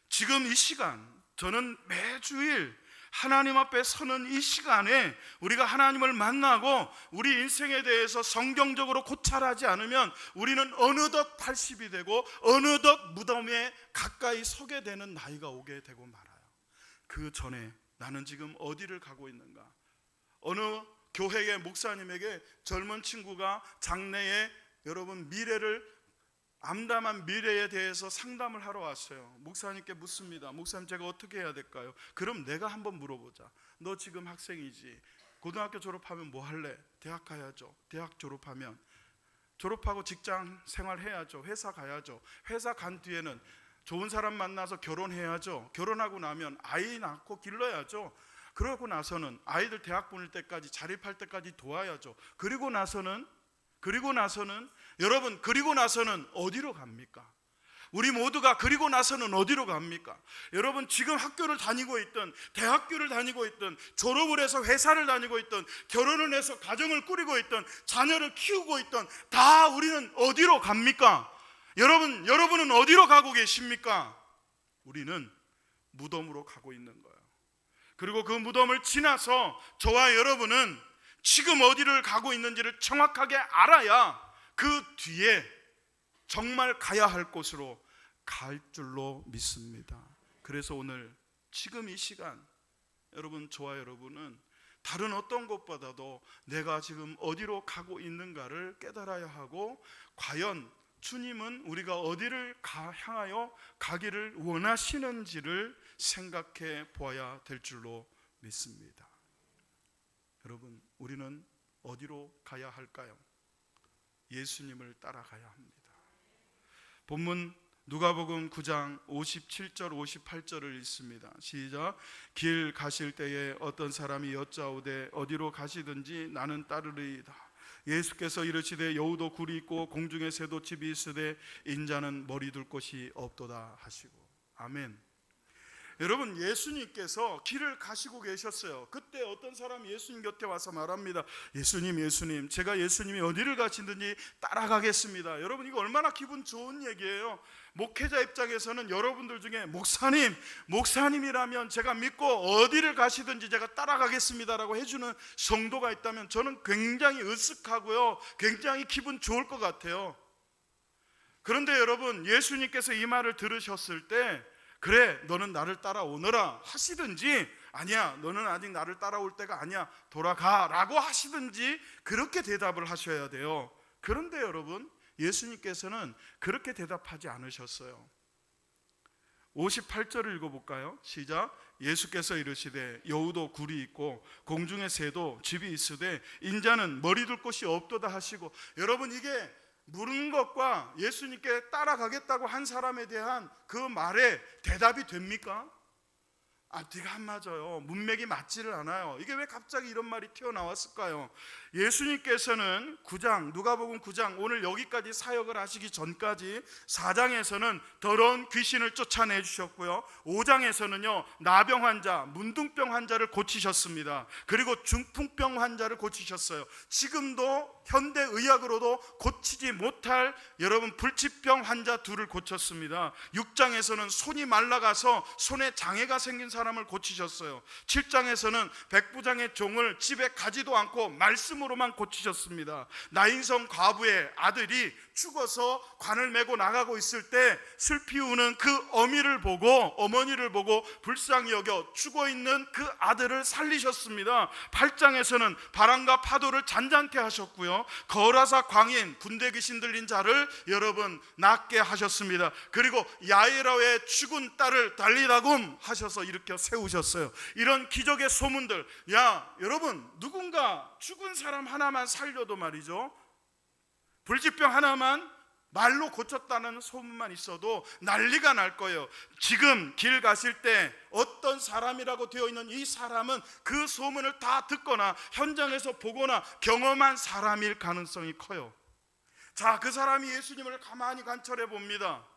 지금 이 시간, 저는 매주일 하나님 앞에 서는 이 시간에 우리가 하나님을 만나고 우리 인생에 대해서 성경적으로 고찰하지 않으면 우리는 어느덧 80이 되고 어느덧 무덤에 가까이 서게 되는 나이가 오게 되고 말아요. 그 전에 나는 지금 어디를 가고 있는가? 어느 교회의 목사님에게 젊은 친구가 장래에 여러분 암담한 미래에 대해서 상담을 하러 왔어요. 목사님께 묻습니다. 목사님, 제가 어떻게 해야 될까요? 그럼 내가 한번 물어보자. 너 지금 학생이지? 고등학교 졸업하면 뭐 할래? 대학 가야죠. 대학 졸업하고 직장 생활해야죠. 회사 가야죠. 회사 간 뒤에는 좋은 사람 만나서 결혼해야죠. 결혼하고 나면 아이 낳고 길러야죠. 그러고 나서는 아이들 대학 보낼 때까지, 자립할 때까지 도와야죠. 그리고 나서는 여러분, 그리고 나서는 어디로 갑니까? 우리 모두가 그리고 나서는 어디로 갑니까? 여러분, 지금 학교를 다니고 있든 대학교를 다니고 있든 졸업을 해서 회사를 다니고 있든 결혼을 해서 가정을 꾸리고 있든 자녀를 키우고 있든 다 우리는 어디로 갑니까? 여러분은 어디로 가고 계십니까? 우리는 무덤으로 가고 있는 거예요. 그리고 그 무덤을 지나서 저와 여러분은 지금 어디를 가고 있는지를 정확하게 알아야 그 뒤에 정말 가야 할 곳으로 갈 줄로 믿습니다. 그래서 오늘 지금 이 시간, 여러분, 저와 여러분은 다른 어떤 것보다도 내가 지금 어디로 가고 있는가를 깨달아야 하고, 과연 주님은 우리가 어디를 향하여 가기를 원하시는지를 생각해 보아야 될 줄로 믿습니다. 여러분, 우리는 어디로 가야 할까요? 예수님을 따라가야 합니다. 본문 누가복음 9장 57절 58절을 읽습니다. 시작. 길 가실 때에 어떤 사람이 여짜오되 어디로 가시든지 나는 따르리이다. 예수께서 이르시되 여우도 굴이 있고 공중에 새도 집이 있으되 인자는 머리 둘 곳이 없도다 하시고. 아멘. 여러분, 예수님께서 길을 가시고 계셨어요. 그때 어떤 사람이 예수님 곁에 와서 말합니다. 예수님, 제가 예수님이 어디를 가시든지 따라가겠습니다. 여러분, 이거 얼마나 기분 좋은 얘기예요. 목회자 입장에서는 여러분들 중에 목사님이라면 제가 믿고 어디를 가시든지 제가 따라가겠습니다라고 해주는 성도가 있다면 저는 굉장히 으쓱하고요, 굉장히 기분 좋을 것 같아요. 그런데 여러분, 예수님께서 이 말을 들으셨을 때, 그래, 너는 나를 따라오너라 하시든지, 아니야, 너는 아직 나를 따라올 때가 아니야, 돌아가 라고 하시든지 그렇게 대답을 하셔야 돼요. 그런데 여러분, 예수님께서는 그렇게 대답하지 않으셨어요. 58절을 읽어볼까요? 시작. 예수께서 이르시되 여우도 굴이 있고 공중에 새도 집이 있으되 인자는 머리 둘 곳이 없도다 하시고. 여러분, 이게 물은 것과 예수님께 따라가겠다고 한 사람에 대한 그 말에 대답이 됩니까? 앞뒤가 안 맞아요. 문맥이 맞지를 않아요. 이게 왜 갑자기 이런 말이 튀어나왔을까요? 예수님께서는 9장, 누가복음 9장, 오늘 여기까지 사역을 하시기 전까지 4장에서는 더러운 귀신을 쫓아내 주셨고요, 5장에서는요 나병 환자, 문둥병 환자를 고치셨습니다. 그리고 중풍병 환자를 고치셨어요. 지금도 현대의학으로도 고치지 못할 여러분 불치병 환자 둘을 고쳤습니다. 6장에서는 손이 말라가서 손에 장애가 생긴 사람을 고치셨어요. 7장에서는 백부장의 종을 집에 가지도 않고 말씀으로만 고치셨습니다. 나인성 과부의 아들이 죽어서 관을 메고 나가고 있을 때 슬피 우는 그 어머니를 보고 불쌍히 여겨 죽어있는 그 아들을 살리셨습니다. 8장에서는 바람과 파도를 잔잔케 하셨고요, 거라사 광인 군대 귀신 들린 자를 여러분 낫게 하셨습니다. 그리고 야이라의 죽은 딸을 달리다굼 하셔서 일으켜 세우셨어요. 이런 기적의 소문들, 여러분 누군가 죽은 사람 하나만 살려도 말이죠, 불치병 하나만 말로 고쳤다는 소문만 있어도 난리가 날 거예요. 지금 길 가실 때 어떤 사람이라고 되어 있는 이 사람은 그 소문을 다 듣거나 현장에서 보거나 경험한 사람일 가능성이 커요. 자, 그 사람이 예수님을 가만히 관찰해 봅니다.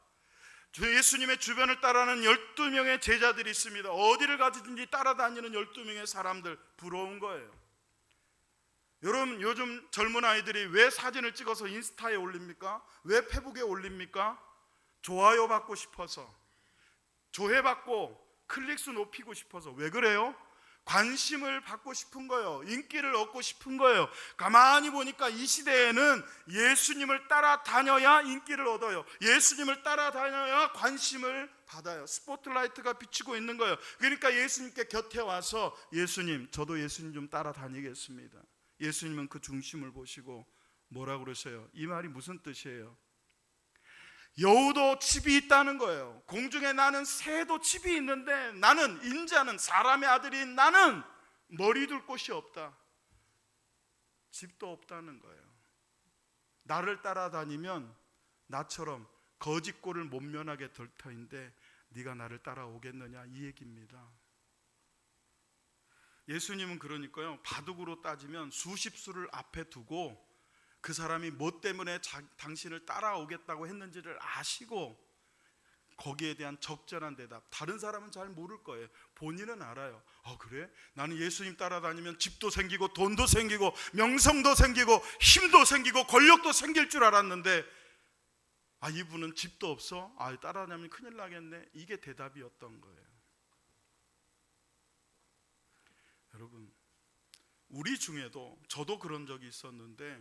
예수님의 주변을 따라하는 12명의 제자들이 있습니다. 어디를 가든지 따라다니는 12명의 사람들, 부러운 거예요. 여러분, 요즘 젊은 아이들이 왜 사진을 찍어서 인스타에 올립니까? 왜 페북에 올립니까? 좋아요 받고 싶어서, 조회받고 클릭수 높이고 싶어서. 왜 그래요? 관심을 받고 싶은 거예요. 인기를 얻고 싶은 거예요. 가만히 보니까 이 시대에는 예수님을 따라다녀야 인기를 얻어요. 예수님을 따라다녀야 관심을 받아요. 스포트라이트가 비치고 있는 거예요. 그러니까 예수님께 곁에 와서 예수님, 저도 예수님 좀 따라다니겠습니다. 예수님은 그 중심을 보시고 뭐라고 그러세요? 이 말이 무슨 뜻이에요? 여우도 집이 있다는 거예요. 공중에 나는 새도 집이 있는데 나는, 인자는, 사람의 아들인 나는 머리 둘 곳이 없다. 집도 없다는 거예요. 나를 따라다니면 나처럼 거짓골을 못 면하게 될 터인데 네가 나를 따라오겠느냐, 이 얘기입니다. 예수님은 그러니까요, 바둑으로 따지면 수십 수를 앞에 두고 그 사람이 뭐 때문에 당신을 따라오겠다고 했는지를 아시고 거기에 대한 적절한 대답. 다른 사람은 잘 모를 거예요. 본인은 알아요. 그래? 나는 예수님 따라다니면 집도 생기고 돈도 생기고 명성도 생기고 힘도 생기고 권력도 생길 줄 알았는데 이분은 집도 없어? 따라다니면 큰일 나겠네. 이게 대답이었던 거예요. 여러분, 우리 중에도, 저도 그런 적이 있었는데,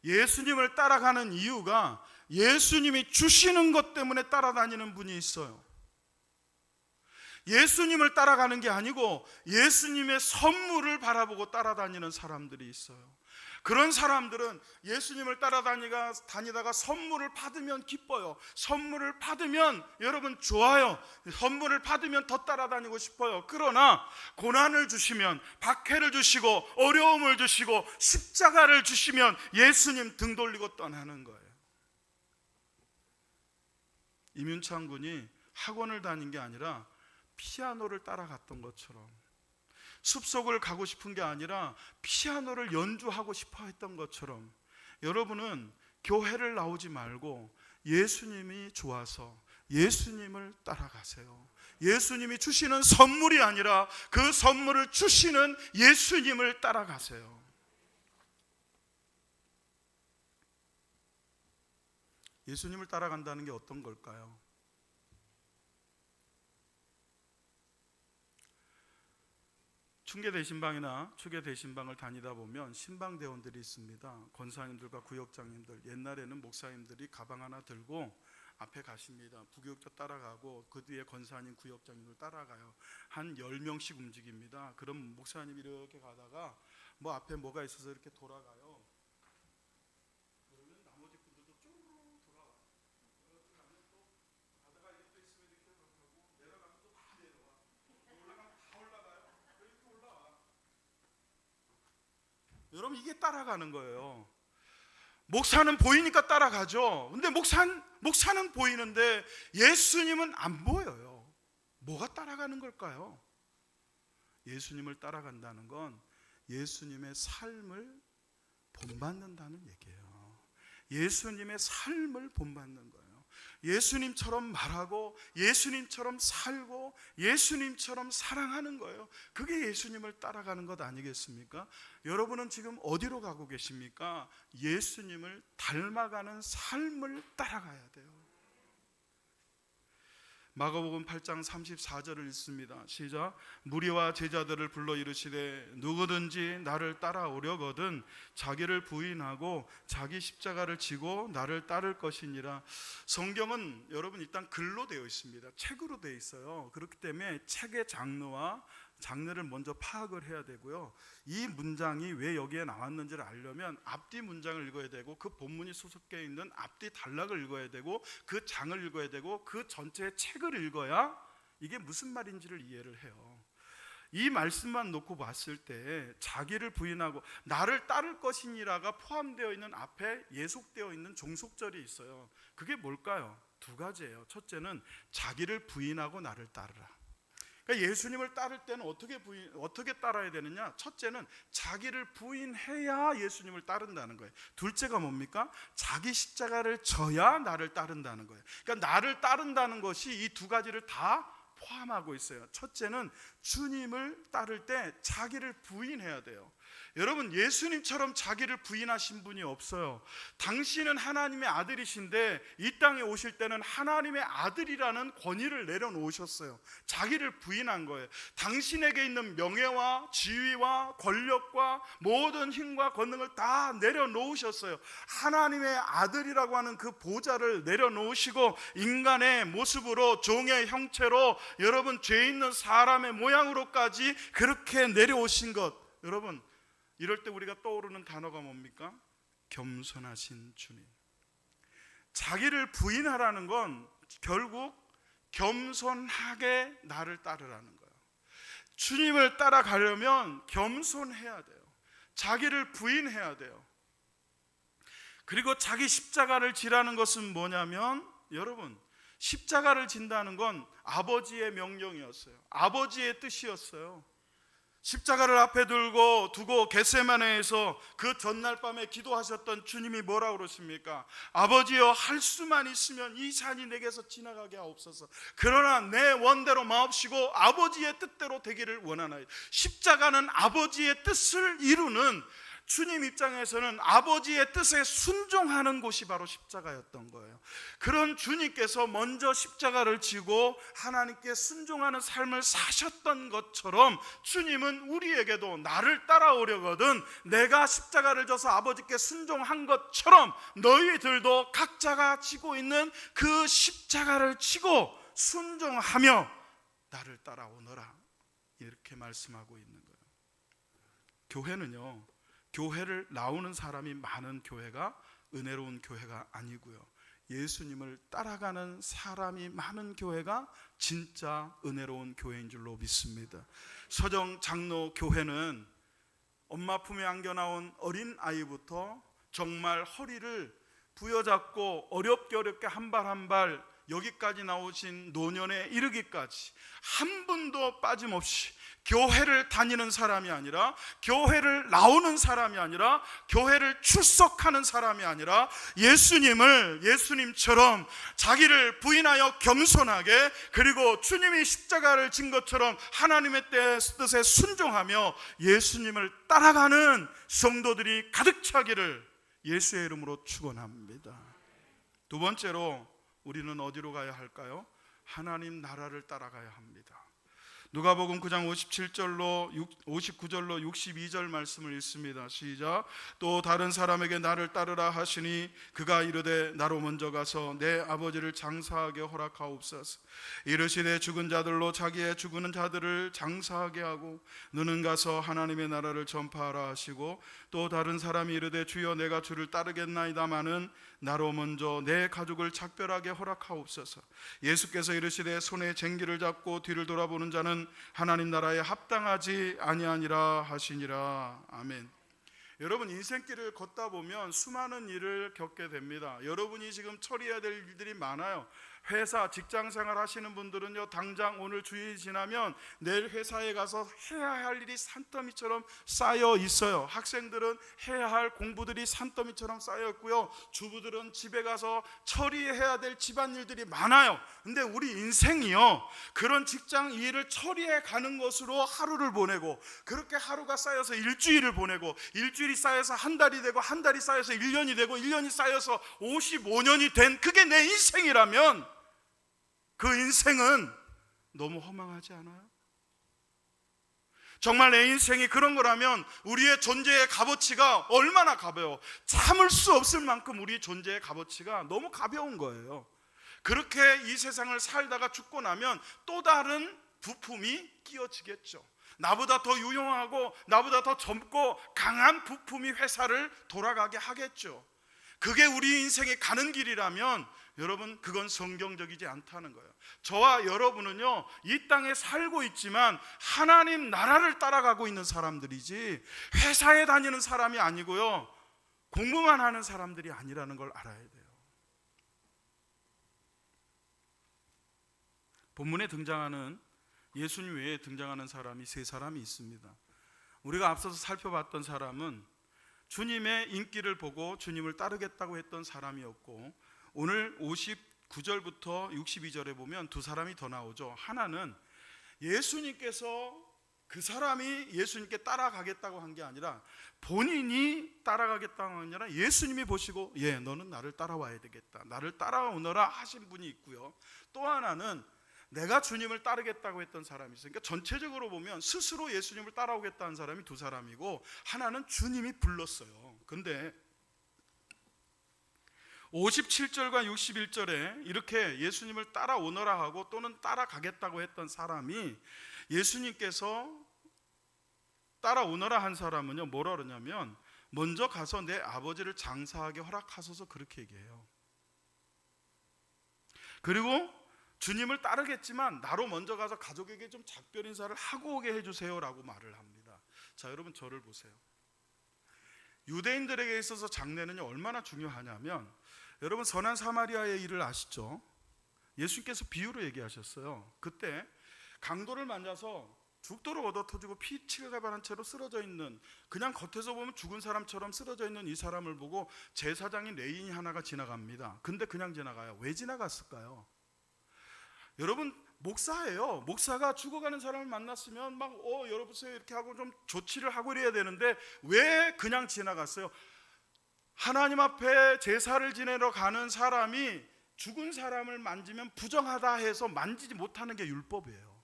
예수님을 따라가는 이유가 예수님이 주시는 것 때문에 따라다니는 분이 있어요. 예수님을 따라가는 게 아니고 예수님의 선물을 바라보고 따라다니는 사람들이 있어요. 그런 사람들은 예수님을 따라다니다가 선물을 받으면 기뻐요. 선물을 받으면 여러분 좋아요. 선물을 받으면 더 따라다니고 싶어요. 그러나 고난을 주시면, 박해를 주시고 어려움을 주시고 십자가를 주시면 예수님 등 돌리고 떠나는 거예요. 이윤창 군이 학원을 다닌 게 아니라 피아노를 따라갔던 것처럼, 숲속을 가고 싶은 게 아니라 피아노를 연주하고 싶어 했던 것처럼, 여러분은 교회를 나오지 말고 예수님이 좋아서 예수님을 따라가세요. 예수님이 주시는 선물이 아니라 그 선물을 주시는 예수님을 따라가세요. 예수님을 따라간다는 게 어떤 걸까요? 충계대신방이나 추계대신방을 다니다 보면 신방대원들이 있습니다. 권사님들과 구역장님들, 옛날에는 목사님들이 가방 하나 들고 앞에 가십니다. 부교육자 따라가고 그 뒤에 권사님, 구역장님을 따라가요. 한 10명씩 움직입니다. 그럼 목사님이 이렇게 가다가 앞에 뭐가 있어서 이렇게 돌아가요. 그러면 나머지 분들도 쭉 돌아와요. 그러면 또 가다가 이렇게 또 있으면 이렇게 가고, 내려가면 또 다 내려와. 올라가면 다 올라가요. 이렇게 올라와. 여러분, 이게 따라가는 거예요. 목사는 보이니까 따라가죠. 근데 목사는 보이는데 예수님은 안 보여요. 뭐가 따라가는 걸까요? 예수님을 따라간다는 건 예수님의 삶을 본받는다는 얘기예요. 예수님의 삶을 본받는 거예요. 예수님처럼 말하고 예수님처럼 살고 예수님처럼 사랑하는 거예요. 그게 예수님을 따라가는 것 아니겠습니까? 여러분은 지금 어디로 가고 계십니까? 예수님을 닮아가는 삶을 따라가야 돼요. 마가복음 8장 34절을 읽습니다. 시작. 무리와 제자들을 불러 이르시되 누구든지 나를 따라오려거든 자기를 부인하고 자기 십자가를 지고 나를 따를 것이니라. 성경은 여러분 일단 글로 되어 있습니다. 책으로 되어 있어요. 그렇기 때문에 책의 장르를 먼저 파악을 해야 되고요. 이 문장이 왜 여기에 나왔는지를 알려면 앞뒤 문장을 읽어야 되고 그 본문이 소속되어 있는 앞뒤 단락을 읽어야 되고 그 장을 읽어야 되고 그 전체의 책을 읽어야 이게 무슨 말인지를 이해를 해요. 이 말씀만 놓고 봤을 때 자기를 부인하고 나를 따를 것이니라가 포함되어 있는 앞에 예속되어 있는 종속절이 있어요. 그게 뭘까요? 두 가지예요. 첫째는 자기를 부인하고 나를 따르라. 그러니까 예수님을 따를 때는 어떻게 따라야 되느냐? 첫째는 자기를 부인해야 예수님을 따른다는 거예요. 둘째가 뭡니까? 자기 십자가를 져야 나를 따른다는 거예요. 그러니까 나를 따른다는 것이 이 두 가지를 다 포함하고 있어요. 첫째는 주님을 따를 때 자기를 부인해야 돼요. 여러분, 예수님처럼 자기를 부인하신 분이 없어요. 당신은 하나님의 아들이신데 이 땅에 오실 때는 하나님의 아들이라는 권위를 내려놓으셨어요. 자기를 부인한 거예요. 당신에게 있는 명예와 지위와 권력과 모든 힘과 권능을 다 내려놓으셨어요. 하나님의 아들이라고 하는 그 보좌를 내려놓으시고 인간의 모습으로 종의 형체로 여러분 죄 있는 사람의 모양으로까지 그렇게 내려오신 것, 여러분 이럴 때 우리가 떠오르는 단어가 뭡니까? 겸손하신 주님. 자기를 부인하라는 건 결국 겸손하게 나를 따르라는 거예요. 주님을 따라가려면 겸손해야 돼요. 자기를 부인해야 돼요. 그리고 자기 십자가를 지라는 것은 뭐냐면 여러분 십자가를 진다는 건 아버지의 명령이었어요. 아버지의 뜻이었어요. 십자가를 앞에 두고 겟세마네에서 그 전날 밤에 기도하셨던 주님이 뭐라고 그러십니까? 아버지여, 할 수만 있으면 이 잔이 내게서 지나가게 하옵소서. 그러나 내 원대로 마옵시고 아버지의 뜻대로 되기를 원하나이다. 십자가는 아버지의 뜻을 이루는, 주님 입장에서는 아버지의 뜻에 순종하는 곳이 바로 십자가였던 거예요. 그런 주님께서 먼저 십자가를 지고 하나님께 순종하는 삶을 사셨던 것처럼 주님은 우리에게도 나를 따라오려거든 내가 십자가를 져서 아버지께 순종한 것처럼 너희들도 각자가 지고 있는 그 십자가를 지고 순종하며 나를 따라오너라, 이렇게 말씀하고 있는 거예요. 교회는요, 교회를 나오는 사람이 많은 교회가 은혜로운 교회가 아니고요, 예수님을 따라가는 사람이 많은 교회가 진짜 은혜로운 교회인 줄로 믿습니다. 서정 장로 교회는 엄마 품에 안겨 나온 어린 아이부터 정말 허리를 부여잡고 어렵게 한 발 한 발 여기까지 나오신 노년에 이르기까지 한 분도 빠짐없이 교회를 다니는 사람이 아니라, 교회를 나오는 사람이 아니라, 교회를 출석하는 사람이 아니라 예수님처럼 자기를 부인하여 겸손하게, 그리고 주님이 십자가를 진 것처럼 하나님의 뜻에 순종하며 예수님을 따라가는 성도들이 가득 차기를 예수의 이름으로 축원합니다. 두 번째로 우리는 어디로 가야 할까요? 하나님 나라를 따라가야 합니다. 누가복음 9장 57절로 59절로 62절 말씀을 읽습니다. 시작. 또 다른 사람에게 나를 따르라 하시니 그가 이르되 나로 먼저 가서 내 아버지를 장사하게 허락하옵소서. 이르시되 죽은 자들로 자기의 죽은 자들을 장사하게 하고 너는 가서 하나님의 나라를 전파하라 하시고, 또 다른 사람이 이르되 주여 내가 주를 따르겠나이다마는 나로 먼저 내 가족을 작별하게 허락하옵소서. 예수께서 이르시되 손에 쟁기를 잡고 뒤를 돌아보는 자는 하나님 나라에 합당하지 아니하니라 하시니라. 아멘. 여러분, 인생길을 걷다 보면 수많은 일을 겪게 됩니다. 여러분이 지금 처리해야 될 일들이 많아요. 회사 직장 생활 하시는 분들은요, 당장 오늘 주일 지나면 내일 회사에 가서 해야 할 일이 산더미처럼 쌓여 있어요. 학생들은 해야 할 공부들이 산더미처럼 쌓여 있고요, 주부들은 집에 가서 처리해야 될 집안일들이 많아요. 근데 우리 인생이요, 그런 직장 일을 처리해 가는 것으로 하루를 보내고, 그렇게 하루가 쌓여서 일주일을 보내고, 일주일이 쌓여서 한 달이 되고, 한 달이 쌓여서 1년이 되고, 1년이 쌓여서 55년이 된 그게 내 인생이라면 그 인생은 너무 허망하지 않아요? 정말 내 인생이 그런 거라면 우리의 존재의 값어치가 얼마나 가벼워. 참을 수 없을 만큼 우리 존재의 값어치가 너무 가벼운 거예요. 그렇게 이 세상을 살다가 죽고 나면 또 다른 부품이 끼워지겠죠. 나보다 더 유용하고 나보다 더 젊고 강한 부품이 회사를 돌아가게 하겠죠. 그게 우리 인생이 가는 길이라면 여러분, 그건 성경적이지 않다는 거예요. 저와 여러분은요, 이 땅에 살고 있지만 하나님 나라를 따라가고 있는 사람들이지 회사에 다니는 사람이 아니고요, 공부만 하는 사람들이 아니라는 걸 알아야 돼요. 본문에 등장하는 예수님 외에 등장하는 사람이 세 사람이 있습니다. 우리가 앞서서 살펴봤던 사람은 주님의 인기를 보고 주님을 따르겠다고 했던 사람이었고, 오늘 59절부터 62절에 보면 두 사람이 더 나오죠. 하나는 예수님께서 그 사람이 예수님께 따라가겠다고 한 게 아니라 본인이 따라가겠다고 한 게 아니라 예수님이 보시고 너는 나를 따라와야 되겠다, 나를 따라오너라 하신 분이 있고요. 또 하나는 내가 주님을 따르겠다고 했던 사람이 있어요. 그러니까 전체적으로 보면 스스로 예수님을 따라오겠다는 사람이 두 사람이고, 하나는 주님이 불렀어요. 근데 57절과 61절에 이렇게 예수님을 따라오너라 하고 또는 따라가겠다고 했던 사람이, 예수님께서 따라오너라 한 사람은요, 뭐라 그러냐면 먼저 가서 내 아버지를 장사하게 허락하소서, 그렇게 얘기해요. 그리고 주님을 따르겠지만 나로 먼저 가서 가족에게 좀 작별 인사를 하고 오게 해주세요 라고 말을 합니다. 자, 여러분 저를 보세요. 유대인들에게 있어서 장례는요, 얼마나 중요하냐면, 여러분 선한 사마리아의 일을 아시죠? 예수님께서 비유로 얘기하셨어요. 그때 강도를 만나서 죽도록 얻어터지고 피치가 바른 채로 쓰러져 있는, 그냥 겉에서 보면 죽은 사람처럼 쓰러져 있는 이 사람을 보고 제사장인 레인이 하나가 지나갑니다. 근데 그냥 지나가요. 왜 지나갔을까요? 여러분, 목사예요. 목사가 죽어가는 사람을 만났으면 막 여러분세요 이렇게 하고 좀 조치를 하고 이래야 되는데 왜 그냥 지나갔어요? 하나님 앞에 제사를 지내러 가는 사람이 죽은 사람을 만지면 부정하다 해서 만지지 못하는 게 율법이에요.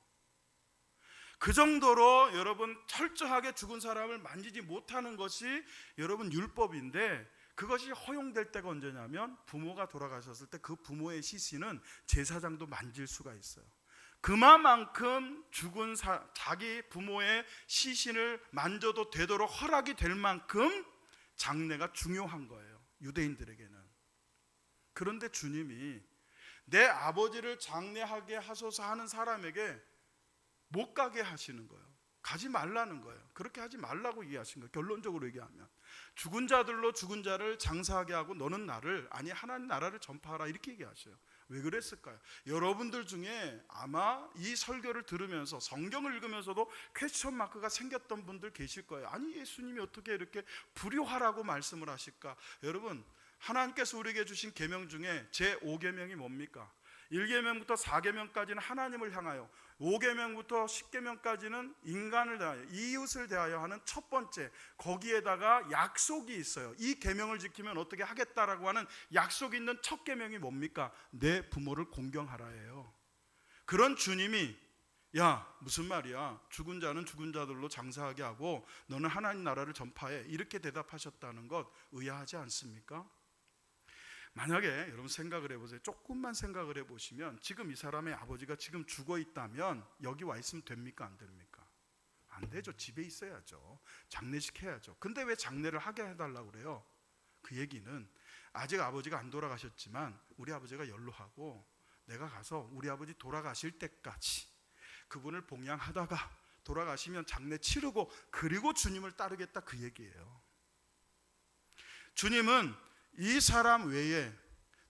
그 정도로 여러분 철저하게 죽은 사람을 만지지 못하는 것이 여러분 율법인데, 그것이 허용될 때가 언제냐면 부모가 돌아가셨을 때 그 부모의 시신은 제사장도 만질 수가 있어요. 그만큼 죽은 자기 부모의 시신을 만져도 되도록 허락이 될 만큼 장례가 중요한 거예요, 유대인들에게는. 그런데 주님이 내 아버지를 장례하게 하소서 하는 사람에게 못 가게 하시는 거예요. 가지 말라는 거예요. 그렇게 하지 말라고 얘기하신 거예요. 결론적으로 얘기하면 죽은 자들로 죽은 자를 장사하게 하고 너는 나를, 아니 하나님 나라를 전파하라, 이렇게 얘기하셔요. 왜 그랬을까요? 여러분들 중에 아마 이 설교를 들으면서 성경을 읽으면서도 퀘스천 마크가 생겼던 분들 계실 거예요. 아니 예수님이 어떻게 이렇게 불효하라고 말씀을 하실까? 여러분, 하나님께서 우리에게 주신 계명 중에 제5계명이 뭡니까? 1계명부터 4계명까지는 하나님을 향하여, 5계명부터 10계명까지는 인간을 대하여, 이웃을 대하여 하는 첫 번째, 거기에다가 약속이 있어요. 이 계명을 지키면 어떻게 하겠다라고 하는 약속이 있는 첫 계명이 뭡니까? 내 부모를 공경하라예요. 그런 주님이 무슨 말이야, 죽은 자는 죽은 자들로 장사하게 하고 너는 하나님 나라를 전파해, 이렇게 대답하셨다는 것 의아하지 않습니까? 만약에 여러분 생각을 해보세요. 조금만 생각을 해보시면 지금 이 사람의 아버지가 지금 죽어 있다면 여기 와 있으면 됩니까? 안 됩니까? 안 되죠. 집에 있어야죠. 장례식 해야죠. 근데 왜 장례를 하게 해달라고 그래요? 그 얘기는 아직 아버지가 안 돌아가셨지만 우리 아버지가 연로하고 내가 가서 우리 아버지 돌아가실 때까지 그분을 봉양하다가 돌아가시면 장례 치르고 그리고 주님을 따르겠다, 그 얘기예요. 주님은 이 사람 외에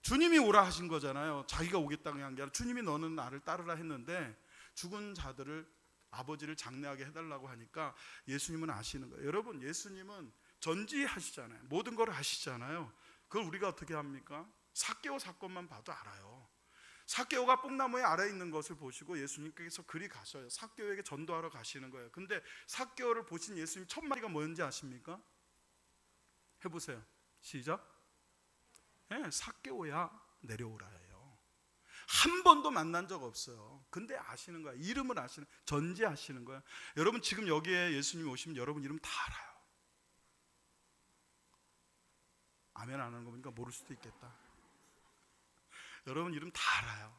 주님이 오라 하신 거잖아요. 자기가 오겠다고 한 게 아니라 주님이 너는 나를 따르라 했는데 죽은 자들을 아버지를 장례하게 해달라고 하니까 예수님은 아시는 거예요. 여러분, 예수님은 전지하시잖아요. 모든 걸 아시잖아요. 그걸 우리가 어떻게 합니까? 삭개오 사건만 봐도 알아요. 삭개오가 뽕나무에 아래 있는 것을 보시고 예수님께서 그리 가셔요. 삭개오에게 전도하러 가시는 거예요. 근데 삭개오를 보신 예수님 첫 마디가 뭔지 아십니까? 해보세요. 시작. 네, 삭개오야 내려오라예요. 한 번도 만난 적 없어요. 근데 아시는 거야. 이름을 아시는, 전지하시는 거야. 여러분, 지금 여기에 예수님이 오시면 여러분 이름 다 알아요. 아멘 안 하는 거 보니까 모를 수도 있겠다. 여러분 이름 다 알아요.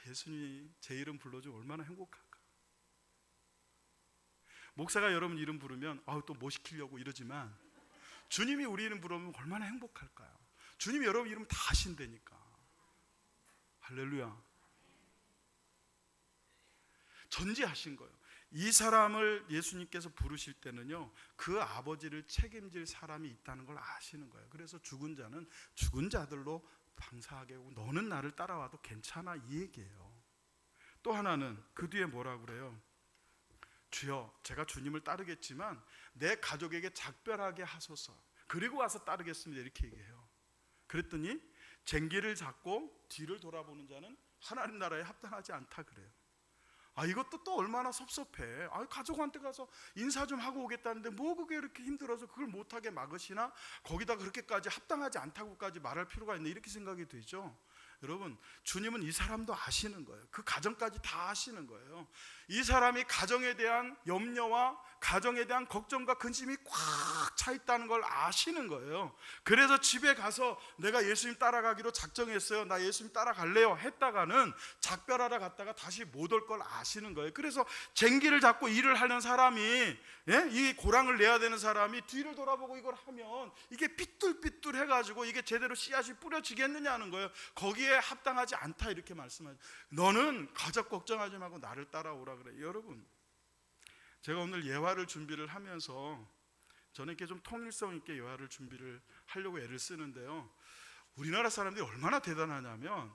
예수님이 제 이름 불러주면 얼마나 행복할까. 목사가 여러분 이름 부르면 또 뭐 시키려고 이러지만 주님이 우리 이름 부르면 얼마나 행복할까요? 주님이 여러분 이름 다 아신다니까. 할렐루야. 전지하신 거예요. 이 사람을 예수님께서 부르실 때는요, 그 아버지를 책임질 사람이 있다는 걸 아시는 거예요. 그래서 죽은 자는 죽은 자들로 방사하게 하고 너는 나를 따라와도 괜찮아, 이 얘기예요. 또 하나는 그 뒤에 뭐라고 그래요? 주여, 제가 주님을 따르겠지만 내 가족에게 작별하게 하소서. 그리고 와서 따르겠습니다, 이렇게 얘기해요. 그랬더니 쟁기를 잡고 뒤를 돌아보는 자는 하나님 나라에 합당하지 않다 그래요. 이것도 또 얼마나 섭섭해. 가족한테 가서 인사 좀 하고 오겠다는데 뭐 그게 이렇게 힘들어서 그걸 못하게 막으시나? 거기다 그렇게까지 합당하지 않다고까지 말할 필요가 있나, 이렇게 생각이 되죠. 여러분, 주님은 이 사람도 아시는 거예요. 그 가정까지 다 아시는 거예요. 이 사람이 가정에 대한 염려와 가정에 대한 걱정과 근심이 꽉 차 있다는 걸 아시는 거예요. 그래서 집에 가서 내가 예수님 따라가기로 작정했어요, 나 예수님 따라갈래요 했다가는 작별하러 갔다가 다시 못 올 걸 아시는 거예요. 그래서 쟁기를 잡고 일을 하는 사람이, 이 고랑을 내야 되는 사람이 뒤를 돌아보고 이걸 하면 이게 삐뚤삐뚤 해가지고 이게 제대로 씨앗이 뿌려지겠느냐는 거예요. 거기에 합당하지 않다, 이렇게 말씀하죠. 너는 가족 걱정하지 말고 나를 따라오라 그래. 여러분, 제가 오늘 예화를 준비를 하면서 저는 이렇게 좀 통일성 있게 예화를 준비를 하려고 애를 쓰는데요, 우리나라 사람들이 얼마나 대단하냐면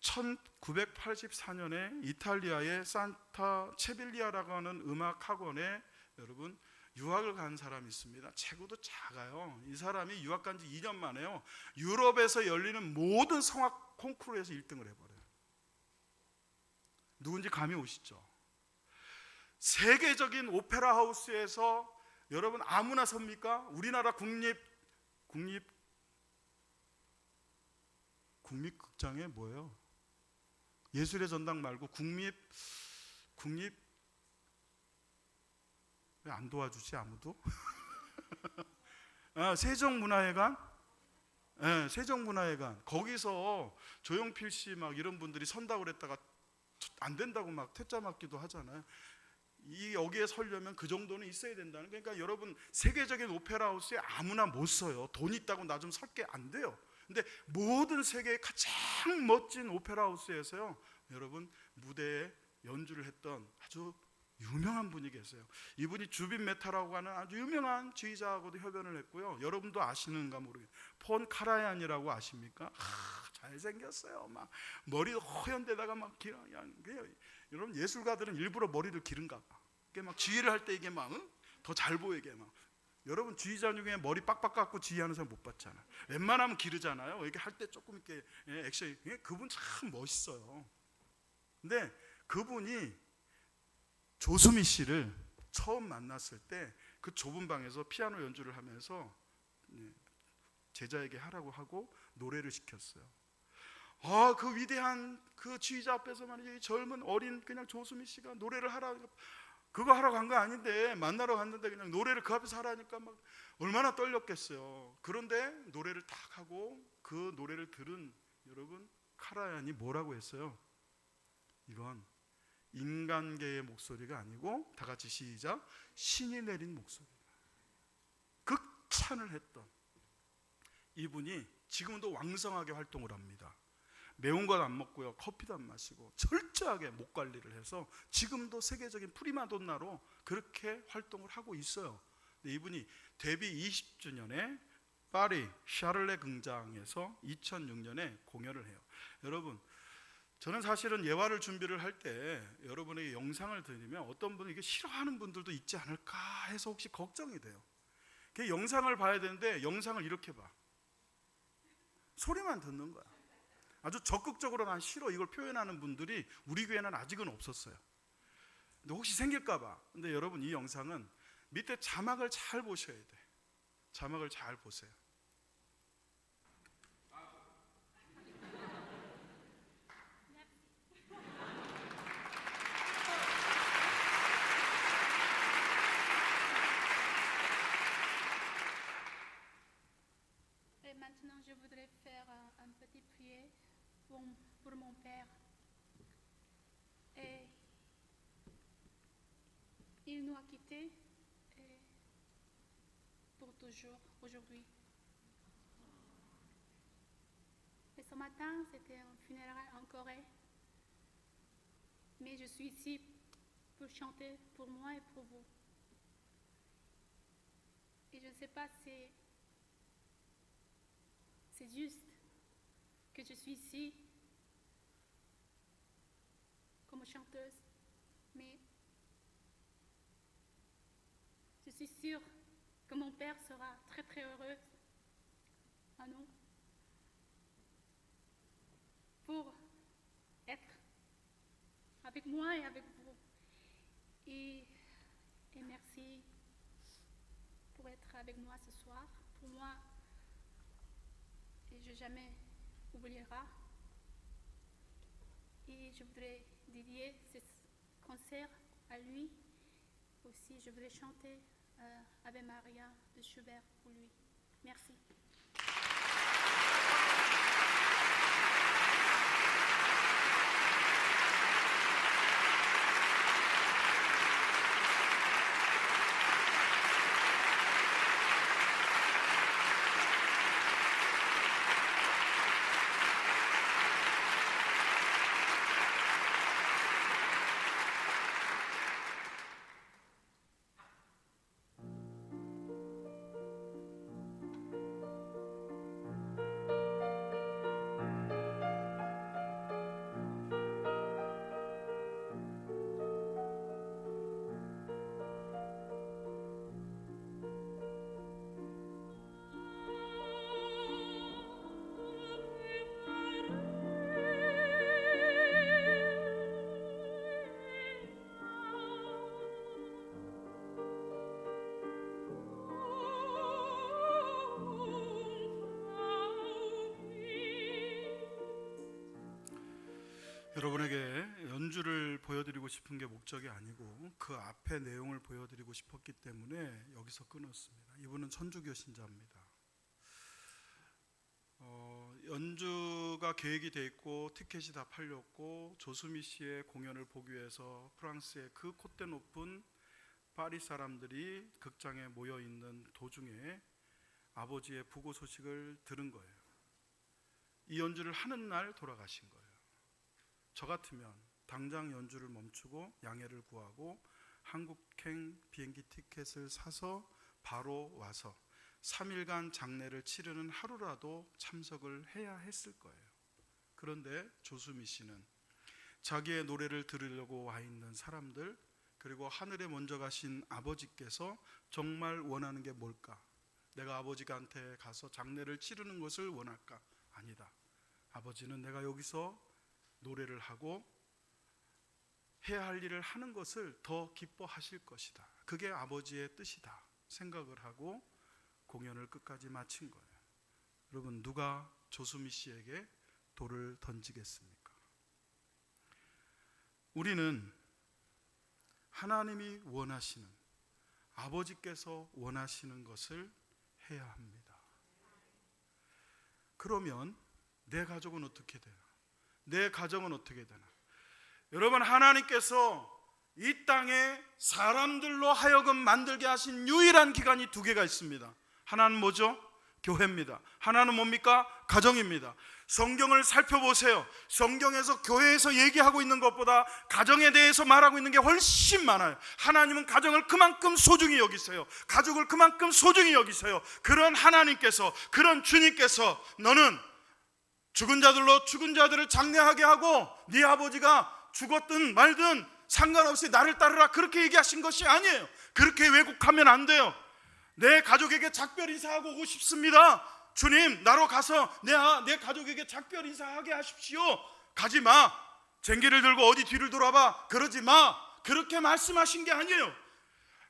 1984년에 이탈리아의 산타 체빌리아라고 하는 음악 학원에 여러분 유학을 간 사람이 있습니다. 체구도 작아요. 이 사람이 유학 간 지 2년 만에요, 유럽에서 열리는 모든 성악 콩쿠르에서 1등을 해버려요. 누군지 감이 오시죠? 세계적인 오페라 하우스에서 여러분 아무나 섭니까? 우리나라 국립극장에 뭐예요? 예술의 전당 말고 국립 왜 안 도와주지 아무도? 세종문화회관? 네, 세종문화회관. 거기서 조용필 씨 막 이런 분들이 선다고 그랬다가 안 된다고 막 퇴짜 맞기도 하잖아요. 여기에 서려면 그 정도는 있어야 된다는. 그러니까 여러분, 세계적인 오페라 하우스에 아무나 못 써요. 돈 있다고 나 좀 설게, 안 돼요. 근데 모든 세계의 가장 멋진 오페라 하우스에서요, 여러분 무대에 연주를 했던 아주 유명한 분이 계세요. 이분이 주빈 메타라고 하는 아주 유명한 지휘자하고도 협연을 했고요. 여러분도 아시는가 모르겠어요. 폰 카라얀이라고 아십니까? 잘생겼어요. 막 머리도 허연데다가 막 여러분, 예술가들은 일부러 머리를 기른가 봐. 이게 막 지휘를 할 때 이게 막 더 잘 보이게 막. 여러분, 지휘자 중에 머리 빡빡 깎고 지휘하는 사람 못 봤잖아. 웬만하면 기르잖아요. 이렇게 할 때 조금 이렇게 액션. 그분 참 멋있어요. 근데 그분이 조수미 씨를 처음 만났을 때 그 좁은 방에서 피아노 연주를 하면서 제자에게 하라고 하고 노래를 시켰어요. 그 위대한 그 지휘자 앞에서 말이지, 젊은 어린 그냥 조수미 씨가 노래를 그거 하러 간 거 아닌데 만나러 갔는데 그냥 노래를 그 앞에서 하라니까 막 얼마나 떨렸겠어요. 그런데 노래를 딱 하고 그 노래를 들은 여러분 카라얀이 뭐라고 했어요? 이건 인간계의 목소리가 아니고, 다 같이 시작, 신이 내린 목소리다. 극찬을 했던 이분이 지금도 왕성하게 활동을 합니다. 매운 건 안 먹고요, 커피도 안 마시고 철저하게 목 관리를 해서 지금도 세계적인 프리마돈나로 그렇게 활동을 하고 있어요. 근데 이분이 데뷔 20주년에 파리 샤를레 극장에서 2006년에 공연을 해요. 여러분, 저는 사실은 예화를 준비를 할 때 여러분에게 영상을 드리면 어떤 분은 이게 싫어하는 분들도 있지 않을까 해서 혹시 걱정이 돼요. 그 영상을 봐야 되는데 영상을 이렇게 봐. 소리만 듣는 거야. 아주 적극적으로 난 싫어 이걸 표현하는 분들이 우리 교회는 아직은 없었어요. 근데 혹시 생길까 봐. 근데 여러분, 이 영상은 밑에 자막을 잘 보셔야 돼. 자막을 잘 보세요. Et maintenant, je voudrais faire un petit prière pour mon père. Et il nous a quittés pour toujours aujourd'hui. Et ce matin, c'était un funérail en Corée. Mais je suis ici pour chanter pour moi et pour vous. Et je ne sais pas si c'est juste que je suis ici comme chanteuse, mais je suis sûre que mon père sera très très heureux à nous pour être avec moi et avec vous. Et merci pour être avec moi ce soir. Pour moi, et je jamais oubliera. Et je voudrais dédier ce concert à lui. Aussi, je voudrais chanter Ave Maria de Schubert pour lui. Merci. 여러분에게 연주를 보여드리고 싶은 게 목적이 아니고 그 앞에 내용을 보여드리고 싶었기 때문에 여기서 끊었습니다. 이분은 천주교 신자입니다. 연주가 계획이 돼 있고 티켓이 다 팔렸고 조수미 씨의 공연을 보기 위해서 프랑스의 그 콧대 높은 파리 사람들이 극장에 모여 있는 도중에 아버지의 부고 소식을 들은 거예요. 이 연주를 하는 날 돌아가신 거예요. 저 같으면 당장 연주를 멈추고 양해를 구하고 한국행 비행기 티켓을 사서 바로 와서 3일간 장례를 치르는 하루라도 참석을 해야 했을 거예요. 그런데 조수미 씨는 자기의 노래를 들으려고 와 있는 사람들, 그리고 하늘에 먼저 가신 아버지께서 정말 원하는 게 뭘까? 내가 아버지한테 가서 장례를 치르는 것을 원할까? 아니다. 아버지는 내가 여기서 노래를 하고 해야 할 일을 하는 것을 더 기뻐하실 것이다. 그게 아버지의 뜻이다 생각을 하고 공연을 끝까지 마친 거예요. 여러분, 누가 조수미 씨에게 돌을 던지겠습니까? 우리는 하나님이 원하시는, 아버지께서 원하시는 것을 해야 합니다. 그러면 내 가족은 어떻게 되나? 내 가정은 어떻게 되나? 여러분, 하나님께서 이 땅에 사람들로 하여금 만들게 하신 유일한 기관이 두 개가 있습니다. 하나는 뭐죠? 교회입니다. 하나는 뭡니까? 가정입니다. 성경을 살펴보세요. 성경에서 교회에서 얘기하고 있는 것보다 가정에 대해서 말하고 있는 게 훨씬 많아요. 하나님은 가정을 그만큼 소중히 여기세요. 가족을 그만큼 소중히 여기세요. 그런 하나님께서, 그런 주님께서 너는 죽은 자들로 죽은 자들을 장례하게 하고 네 아버지가 죽었든 말든 상관없이 나를 따르라, 그렇게 얘기하신 것이 아니에요. 그렇게 왜곡하면 안 돼요. 내 가족에게 작별 인사하고 오고 싶습니다. 주님, 나로 가서 내 가족에게 작별 인사하게 하십시오. 가지 마. 쟁기를 들고 어디 뒤를 돌아봐. 그러지 마. 그렇게 말씀하신 게 아니에요.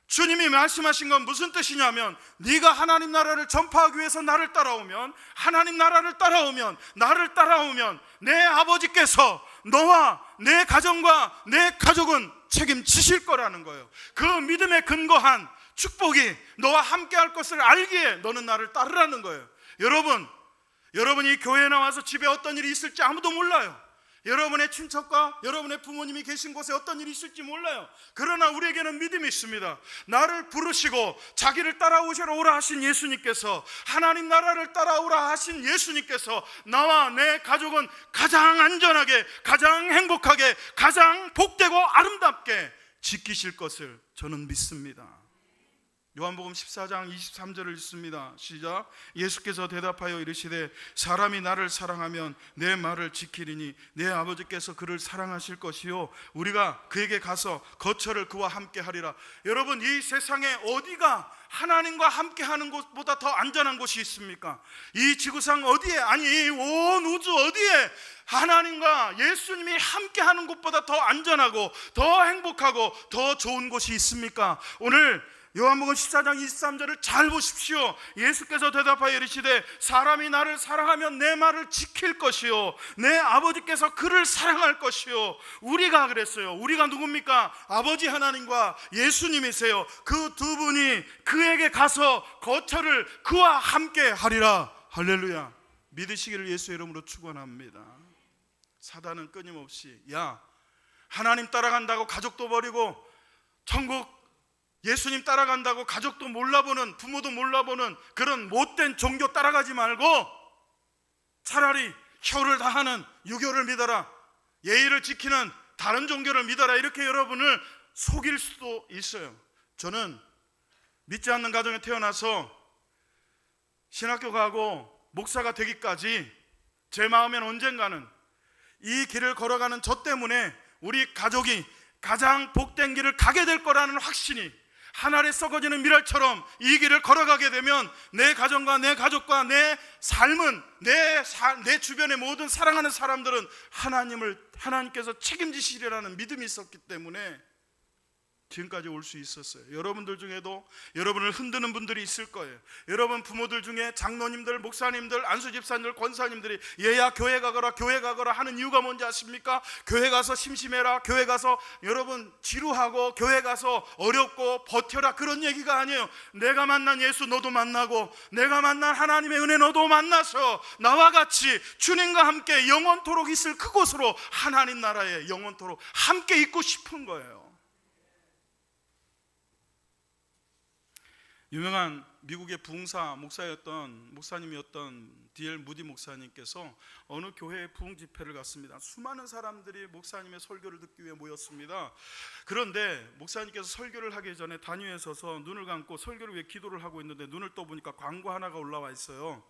주님이 말씀하신 건 무슨 뜻이냐면, 네가 하나님 나라를 전파하기 위해서 나를 따라오면, 하나님 나라를 따라오면, 나를 따라오면 내 아버지께서 너와 내 가정과 내 가족은 책임지실 거라는 거예요. 그 믿음에 근거한 축복이 너와 함께 할 것을 알기에 너는 나를 따르라는 거예요. 여러분이 교회에 나와서 집에 어떤 일이 있을지 아무도 몰라요. 여러분의 친척과 여러분의 부모님이 계신 곳에 어떤 일이 있을지 몰라요. 그러나 우리에게는 믿음이 있습니다. 나를 부르시고 자기를 따라오시러 오라 하신 예수님께서, 하나님 나라를 따라오라 하신 예수님께서 나와 내 가족은 가장 안전하게, 가장 행복하게, 가장 복되고 아름답게 지키실 것을 저는 믿습니다. 요한복음 14장 23절을 읽습니다. 시작. 예수께서 대답하여 이르시되 사람이 나를 사랑하면 내 말을 지키리니 내 아버지께서 그를 사랑하실 것이요 우리가 그에게 가서 거처를 그와 함께 하리라. 여러분, 이 세상에 어디가 하나님과 함께 하는 곳보다 더 안전한 곳이 있습니까? 이 지구상 어디에, 아니 온 우주 어디에 하나님과 예수님이 함께 하는 곳보다 더 안전하고 더 행복하고 더 좋은 곳이 있습니까? 오늘 요한복음 14장 23절을 잘 보십시오. 예수께서 대답하여 이르시되 사람이 나를 사랑하면 내 말을 지킬 것이요 내 아버지께서 그를 사랑할 것이요. 우리가 그랬어요. 우리가 누굽니까? 아버지 하나님과 예수님이세요. 그 두 분이 그에게 가서 거처를 그와 함께 하리라. 할렐루야. 믿으시기를 예수 이름으로 축원합니다. 사단은 끊임없이 야, 하나님 따라간다고 가족도 버리고 천국 예수님 따라간다고 가족도 몰라보는, 부모도 몰라보는 그런 못된 종교 따라가지 말고 차라리 효를 다하는 유교를 믿어라, 예의를 지키는 다른 종교를 믿어라, 이렇게 여러분을 속일 수도 있어요. 저는 믿지 않는 가정에 태어나서 신학교 가고 목사가 되기까지 제 마음엔 언젠가는 이 길을 걸어가는 저 때문에 우리 가족이 가장 복된 길을 가게 될 거라는 확신이, 하늘에 썩어지는 미랄처럼 이 길을 걸어가게 되면 내 가정과 내 가족과 내 삶은, 내 주변의 모든 사랑하는 사람들은 하나님께서 책임지시리라는 믿음이 있었기 때문에 지금까지 올 수 있었어요. 여러분들 중에도 여러분을 흔드는 분들이 있을 거예요. 여러분 부모들 중에 장로님들, 목사님들, 안수집사님들, 권사님들이 얘야 교회 가거라 하는 이유가 뭔지 아십니까? 교회 가서 심심해라, 교회 가서 여러분 지루하고, 교회 가서 어렵고 버텨라, 그런 얘기가 아니에요. 내가 만난 예수 너도 만나고, 내가 만난 하나님의 은혜 너도 만나서 나와 같이 주님과 함께 영원토록 있을 그곳으로, 하나님 나라에 영원토록 함께 있고 싶은 거예요. 유명한 미국의 부흥사 목사님이었던 D.L. 무디 목사님께서 어느 교회에 부흥 집회를 갔습니다. 수많은 사람들이 목사님의 설교를 듣기 위해 모였습니다. 그런데 목사님께서 설교를 하기 전에 단위에 서서 눈을 감고 설교를 위해 기도를 하고 있는데 눈을 떠보니까 광고 하나가 올라와 있어요.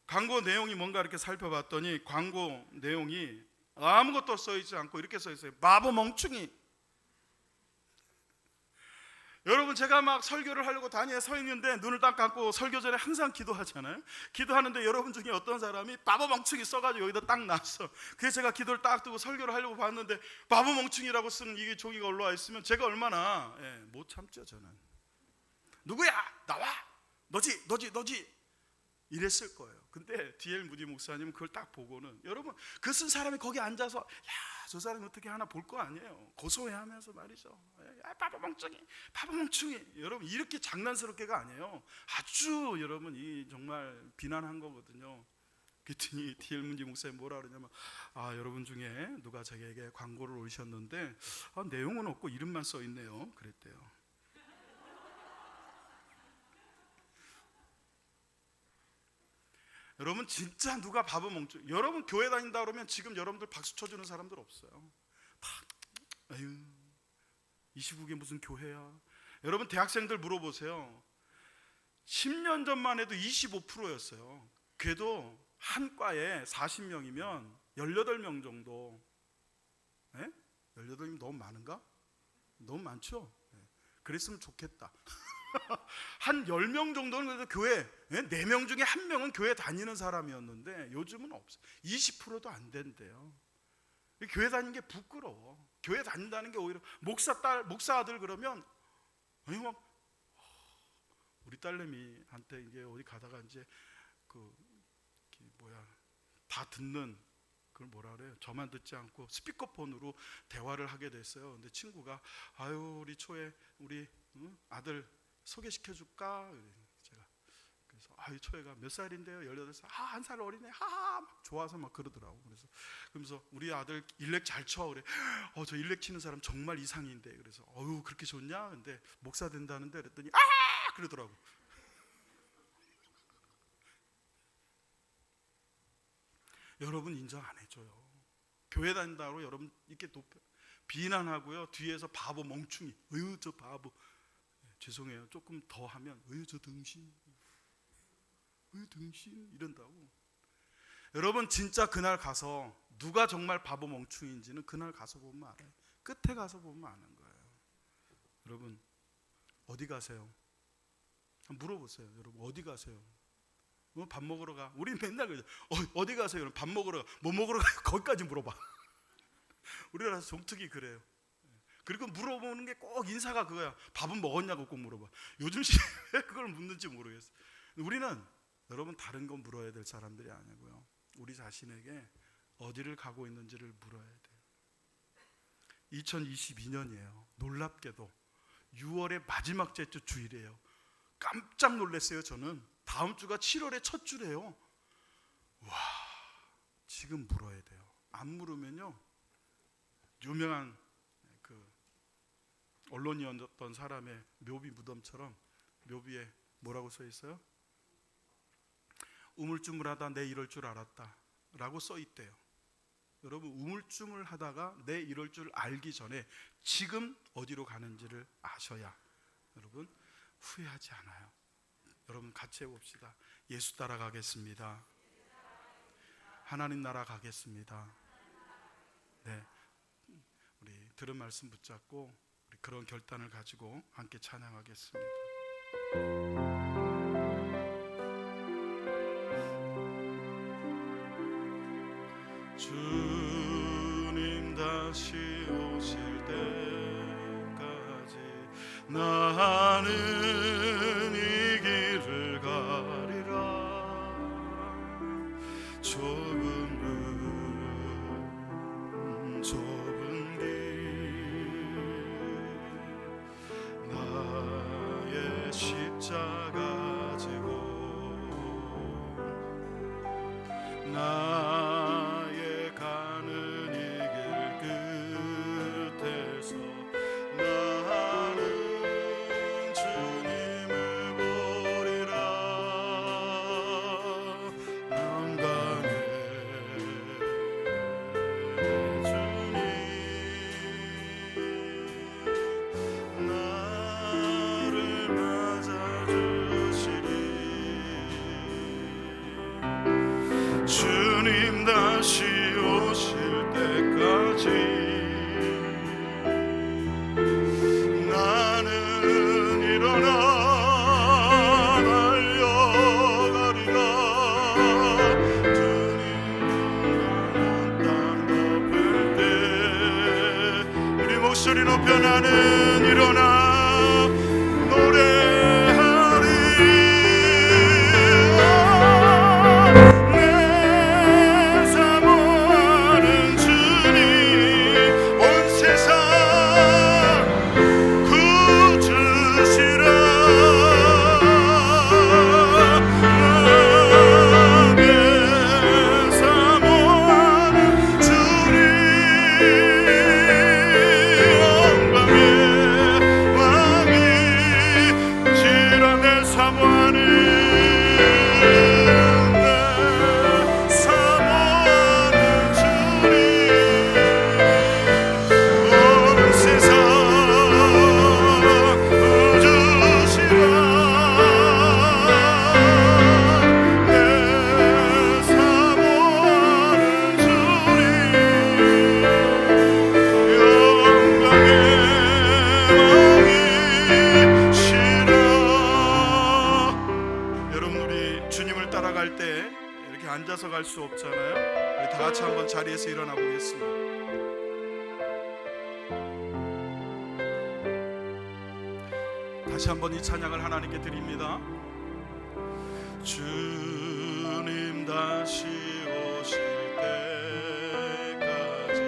광고 내용이 뭔가 이렇게 살펴봤더니 광고 내용이 아무것도 써있지 않고 이렇게 써있어요. 바보 멍충이. 여러분, 제가 막 설교를 하려고 단위에 서 있는데 눈을 딱 감고 설교 전에 항상 기도하잖아요. 기도하는데 여러분 중에 어떤 사람이 바보 멍충이 써가지고 여기다 딱 놨어. 그래서 제가 기도를 딱 두고 설교를 하려고 봤는데 바보 멍충이라고 쓰는 이게 종이가 올라와 있으면 제가 얼마나 못 참죠. 저는 누구야? 나와! 너지 이랬을 거예요. 근데 D.L. 무디 목사님 그걸 딱 보고는, 여러분 그 쓴 사람이 거기 앉아서 야, 저 사람이 어떻게 하나 볼 거 아니에요. 고소해하면서 말이죠. 바보 멍충이. 여러분 이렇게 장난스럽게가 아니에요. 아주 여러분 정말 비난한 거거든요. 그랬더니 D.L. 무디 목사님 뭐라 그러냐면, 여러분 중에 누가 자기에게 광고를 올리셨는데 내용은 없고 이름만 써 있네요. 그랬대요. 여러분 진짜 누가 바보 멍청, 여러분 교회 다닌다 그러면 지금 여러분들 박수 쳐주는 사람들 없어요. 다 아유 29개 무슨 교회야. 여러분 대학생들 물어보세요. 10년 전만 해도 25%였어요. 그래도 한 과에 40명이면 18명 정도. 18명 너무 많은가? 너무 많죠? 그랬으면 좋겠다. 한 10명 정도는 그래도 교회, 4명 중에 1명은 교회 다니는 사람이었는데 요즘은 없어요. 20%도 안 된대요. 교회 다니는 게 부끄러워. 교회 다닌다는 게 오히려 목사 딸, 목사 아들 그러면 막 우리 딸내미한테 이제 어디 가다가 이제 다 듣는 그걸 뭐라 그래요? 저만 듣지 않고 스피커폰으로 대화를 하게 됐어요. 근데 친구가 아유 우리 초에 우리 아들 소개시켜 줄까? 제가 그래서 아유 초에가 몇 살인데요? 18살. 한 살 어리네. 막 좋아서 막 그러더라고. 그러면서 우리 아들 일렉 잘 쳐. 그래. 저 일렉 치는 사람 정말 이상인데. 그래서 어유 그렇게 좋냐? 근데 목사 된다는데 그랬더니 그러더라고. 여러분 인정 안 해줘요. 교회 다닌다고 여러분 이렇게 비난하고요. 뒤에서 바보 멍충이. 어유 저 바보. 죄송해요. 조금 더 하면 어유 저 등신. 어유 등신 이런다고. 여러분 진짜 그날 가서 누가 정말 바보 멍충인지는 그날 가서 보면 알아요. 끝에 가서 보면 아는 거예요. 여러분 어디 가세요? 물어보세요. 여러분 어디 가세요? 밥 먹으러 가. 우리는 맨날 그러죠. 어디 가세요? 밥 먹으러 가. 뭐 먹으러 가? 거기까지 물어봐. 우리나라 종특이 그래요. 그리고 물어보는 게 꼭 인사가 그거야. 밥은 먹었냐고 꼭 물어봐. 요즘 시대에 왜 그걸 묻는지 모르겠어. 우리는 여러분 다른 건 물어야 될 사람들이 아니고요. 우리 자신에게 어디를 가고 있는지를 물어야 돼요. 2022년이에요. 놀랍게도 6월의 마지막 주 주일이에요. 깜짝 놀랐어요. 저는 다음 주가 7월의 첫 주래요. 와, 지금 물어야 돼요. 안 물으면요, 유명한 언론이었던 사람의 묘비 무덤처럼 묘비에 뭐라고 써 있어요? 우물쭈물하다 내 이럴 줄 알았다 라고 써 있대요. 여러분 우물쭈물하다가 내 이럴 줄 알기 전에 지금 어디로 가는지를 아셔야 여러분 후회하지 않아요. 여러분 같이 해봅시다. 예수 따라가겠습니다. 하나님 나라 가겠습니다. 네, 우리 들은 말씀 붙잡고 우리 그런 결단을 가지고 함께 찬양하겠습니다. 주님 다시 오실 때까지 나는 이 길을 가리라. 좁은 길 나의 십자가 지고 나의 가는 이 길 끝에서 나는 주님을 보리라. 영광의 주님 나를 맞아주시리. 주님 다시 오실 때까지 나는 일어나 달려가리라. 주님 땅 덮을 때 우리 목소리 높여 나는 일어나 노래하리. 내 사모하는 주님 온 세상 구주시라. 나의 사모하는 주님 영광의 앉아서 갈 수 없잖아요. 우리 다 같이 한번 자리에서 일어나 보겠습니다. 다시 한번 이 찬양을 하나님께 드립니다. 주님 다시 오실 때까지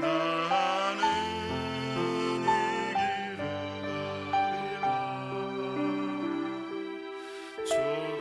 나는 이 길을 가리라. 좁은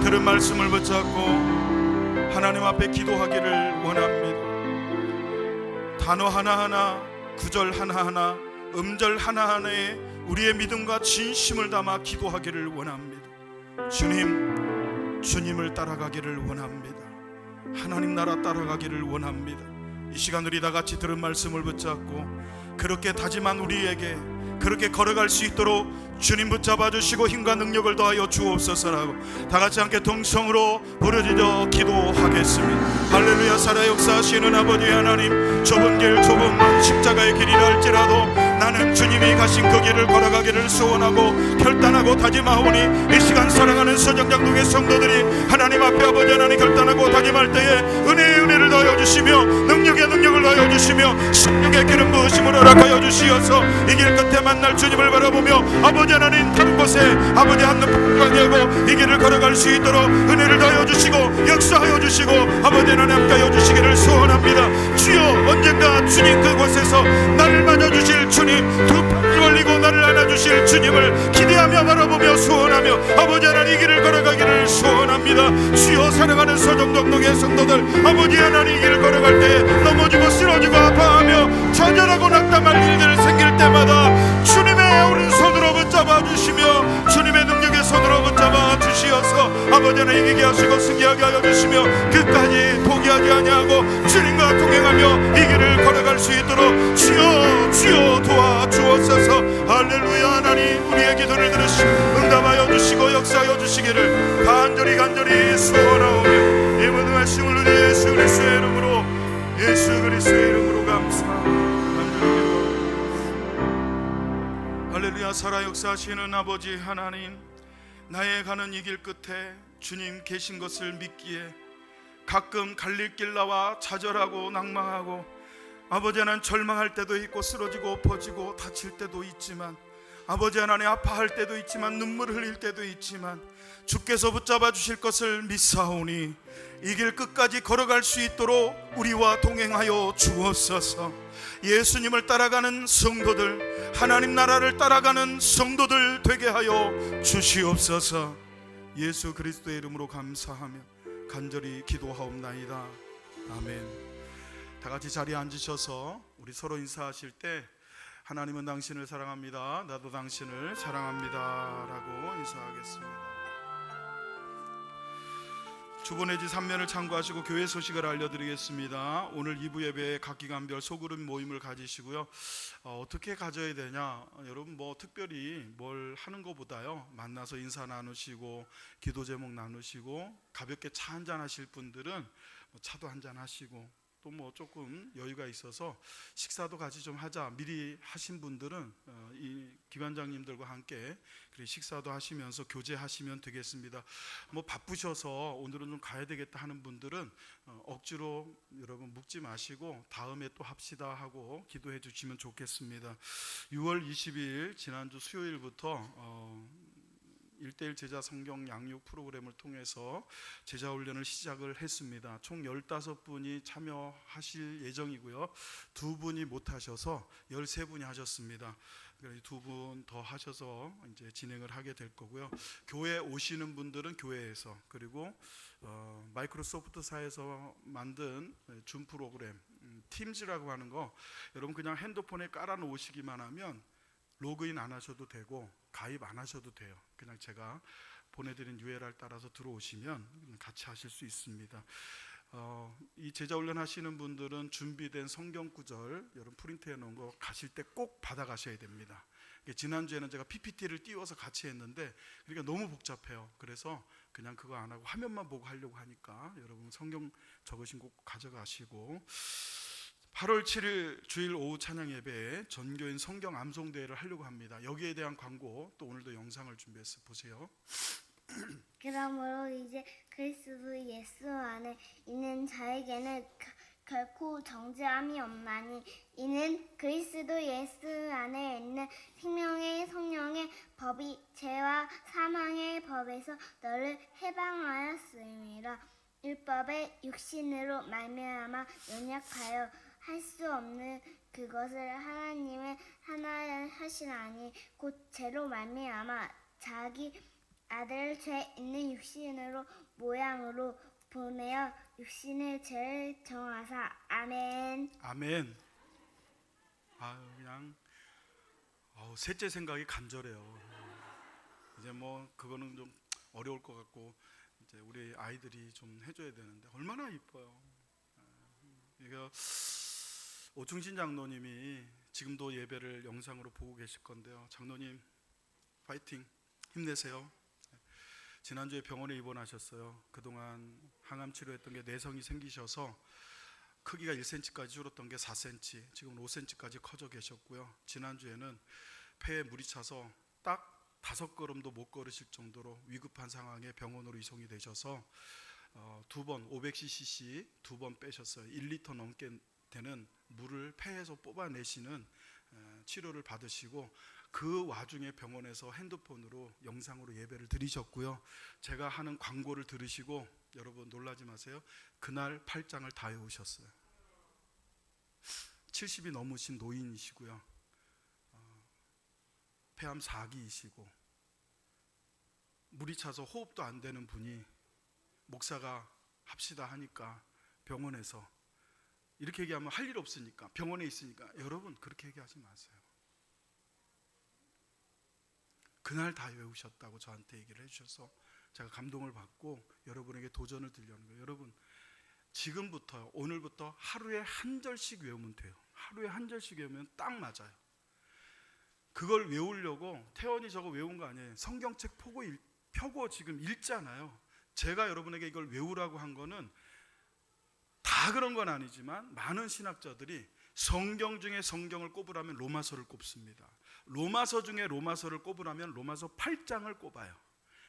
들은 말씀을 붙잡고 하나님 앞에 기도하기를 원합니다. 단어 하나하나, 구절 하나하나, 음절 하나하나에 우리의 믿음과 진심을 담아 기도하기를 원합니다. 주님, 주님을 따라가기를 원합니다. 하나님 나라 따라가기를 원합니다. 이 시간 우리 다 같이 들은 말씀을 붙잡고 그렇게 다짐한 우리에게 그렇게 걸어갈 수 있도록 주님 붙잡아 주시고 힘과 능력을 더하여 주옵소서라고 다 같이 함께 동성으로 부르짖어 기도하겠습니다. 할렐루야. 살아 역사하시는 아버지 하나님, 좁은 길 좁은 십자가의 길이라 할지라도 나는 주님이 가신 그 길을 걸어가기를 소원하고 결단하고 다짐하오니 이 시간 사랑하는 서정장동의 성도들이 하나님 앞에 아버지 하나님 결단하고 다짐할 때에 은혜의 은혜를 더하여 주시며 능력의 능력을 더하여 주시며 신령의 기름 부으심을 허락하여 주시어서 이 길 끝에 만날 주님을 바라보며 아버지 하나님 다른 곳에 아버지 한눈 팔고 이 길을 걸어갈 수 있도록 은혜를 더하여 주시고 역사하여 주시고 아버지 하나님 함께하여 주시기를 소원합니다. 주여, 언젠가 주님 그곳에서 나를 맞아주실 주님, 두 팔을 벌리고 나를 안아주실 주님을 기대하며 바라보며 소원하며 아버지 하나님 이 길을 걸어가기를 소원합니다. 주여, 사랑하는 서정동동의 성도들 아버지 하나님 이 길을 걸어갈 때 넘어지고 쓰러지고 아파하며 좌절하고 낙담할 일들 생길 때마다 주님의 오른손으로 붙잡아 주시며 주님의 능력의 손으로 붙잡아 주시어서 아버지 하나님 이기게 하시고 승리하게 하여 주시며 끝까지 포기하지 아니하고 주님과 동행하며 이 길을 걸어갈 수 있도록 주여 도와주옵소서. 할렐루야. 하나님 우리의 기도를 들으시고 응답하여 주시고 역사하여 주시기를 간절히 소원하오며 이 모든 말씀을 우리 예수 그리스도의 이름으로 감사합니다. 할렐루야. 살아 역사하시는 아버지 하나님, 나의 가는 이 길 끝에 주님 계신 것을 믿기에 가끔 갈릴길 나와 좌절하고 낭망하고 아버지 하나님 절망할 때도 있고 쓰러지고 엎어지고 다칠 때도 있지만 아버지 하나님 아파할 때도 있지만 눈물을 흘릴 때도 있지만 주께서 붙잡아 주실 것을 믿사오니 이 길 끝까지 걸어갈 수 있도록 우리와 동행하여 주옵소서. 예수님을 따라가는 성도들, 하나님 나라를 따라가는 성도들 되게 하여 주시옵소서. 예수 그리스도의 이름으로 감사하며 간절히 기도하옵나이다. 아멘. 다 같이 자리에 앉으셔서 우리 서로 인사하실 때 하나님은 당신을 사랑합니다, 나도 당신을 사랑합니다 라고 인사하겠습니다. 주보 내지 3면을 참고하시고 교회 소식을 알려드리겠습니다. 오늘 2부 예배에 각 기간별 소그룹 모임을 가지시고요. 어떻게 가져야 되냐? 여러분 뭐 특별히 뭘 하는 것보다요, 만나서 인사 나누시고 기도 제목 나누시고 가볍게 차 한잔 하실 분들은 뭐 차도 한잔 하시고, 또 뭐 조금 여유가 있어서 식사도 같이 좀 하자 미리 하신 분들은 이 기관장님들과 함께 그리고 식사도 하시면서 교제하시면 되겠습니다. 뭐 바쁘셔서 오늘은 좀 가야 되겠다 하는 분들은 억지로 여러분 묵지 마시고 다음에 또 합시다 하고 기도해 주시면 좋겠습니다. 6월 20일 지난주 수요일부터 1대1 제자 성경 양육 프로그램을 통해서 제자 훈련을 시작을 했습니다. 총 15분이 참여하실 예정이고요. 2분이 못하셔서 13분이 하셨습니다. 2분 더 하셔서 이제 진행을 하게 될 거고요. 교회 오시는 분들은 교회에서, 그리고 마이크로소프트사에서 만든 줌 프로그램 팀즈라고 하는 거, 여러분 그냥 핸드폰에 깔아 놓으시기만 하면 로그인 안 하셔도 되고 가입 안 하셔도 돼요. 그냥 제가 보내드린 URL 따라서 들어오시면 같이 하실 수 있습니다. 이 제자훈련 하시는 분들은 준비된 성경 구절 여러분 프린트해 놓은 거 가실 때 꼭 받아 가셔야 됩니다. 지난주에는 제가 PPT를 띄워서 같이 했는데 그러니까 너무 복잡해요. 그래서 그냥 그거 안 하고 화면만 보고 하려고 하니까 여러분 성경 적으신 거 꼭 가져가시고, 8월 7일 주일 오후 찬양 예배에 전교인 성경 암송대회를 하려고 합니다. 여기에 대한 광고 또 오늘도 영상을 준비해서 보세요. 그러므로 이제 그리스도 예수 안에 있는 자에게는 결코 정죄함이 없나니, 이는 그리스도 예수 안에 있는 생명의 성령의 법이 죄와 사망의 법에서 너를 해방하였음이라. 율법의 육신으로 말미암아 연약하여 할 수 없는 그것을 하나님은 하나 하시나니, 곧 죄로 말미암아 자기 아들을 죄 있는 육신으로 모양으로 보내어 육신의 죄를 정하사. 아멘. 아멘. 그냥 셋째 생각이 간절해요. 이제 뭐 그거는 좀 어려울 것 같고 이제 우리 아이들이 좀 해줘야 되는데 얼마나 이뻐요. 이거 오충진 장로님이 지금도 예배를 영상으로 보고 계실 건데요. 장로님 파이팅, 힘내세요. 지난주에 병원에 입원하셨어요. 그동안 항암 치료했던 게 내성이 생기셔서 크기가 1cm까지 줄었던 게 4cm, 지금 5cm까지 커져 계셨고요. 지난주에는 폐에 물이 차서 딱 5걸음도 못 걸으실 정도로 위급한 상황에 병원으로 이송이 되셔서 2번 500cc 2번 빼셨어요. 1리터 넘게 되는 물을 폐에서 뽑아내시는 치료를 받으시고, 그 와중에 병원에서 핸드폰으로 영상으로 예배를 드리셨고요. 제가 하는 광고를 들으시고 여러분 놀라지 마세요. 그날 8장을 다 외우셨어요. 70이 넘으신 노인이시고요. 폐암 4기이시고 물이 차서 호흡도 안 되는 분이 목사가 합시다 하니까 병원에서 이렇게 얘기하면 할 일 없으니까 병원에 있으니까, 여러분 그렇게 얘기하지 마세요. 그날 다 외우셨다고 저한테 얘기를 해주셔서 제가 감동을 받고 여러분에게 도전을 드리려는 거예요. 여러분 지금부터 오늘부터 하루에 한 절씩 외우면 돼요. 하루에 한 절씩 외우면 딱 맞아요. 그걸 외우려고 태원이 저거 외운 거 아니에요. 성경책 펴고 지금 읽잖아요. 제가 여러분에게 이걸 외우라고 한 거는 다 그런 건 아니지만 많은 신학자들이 성경 중에 성경을 꼽으라면 로마서를 꼽습니다. 로마서 중에 로마서를 꼽으라면 로마서 8장을 꼽아요.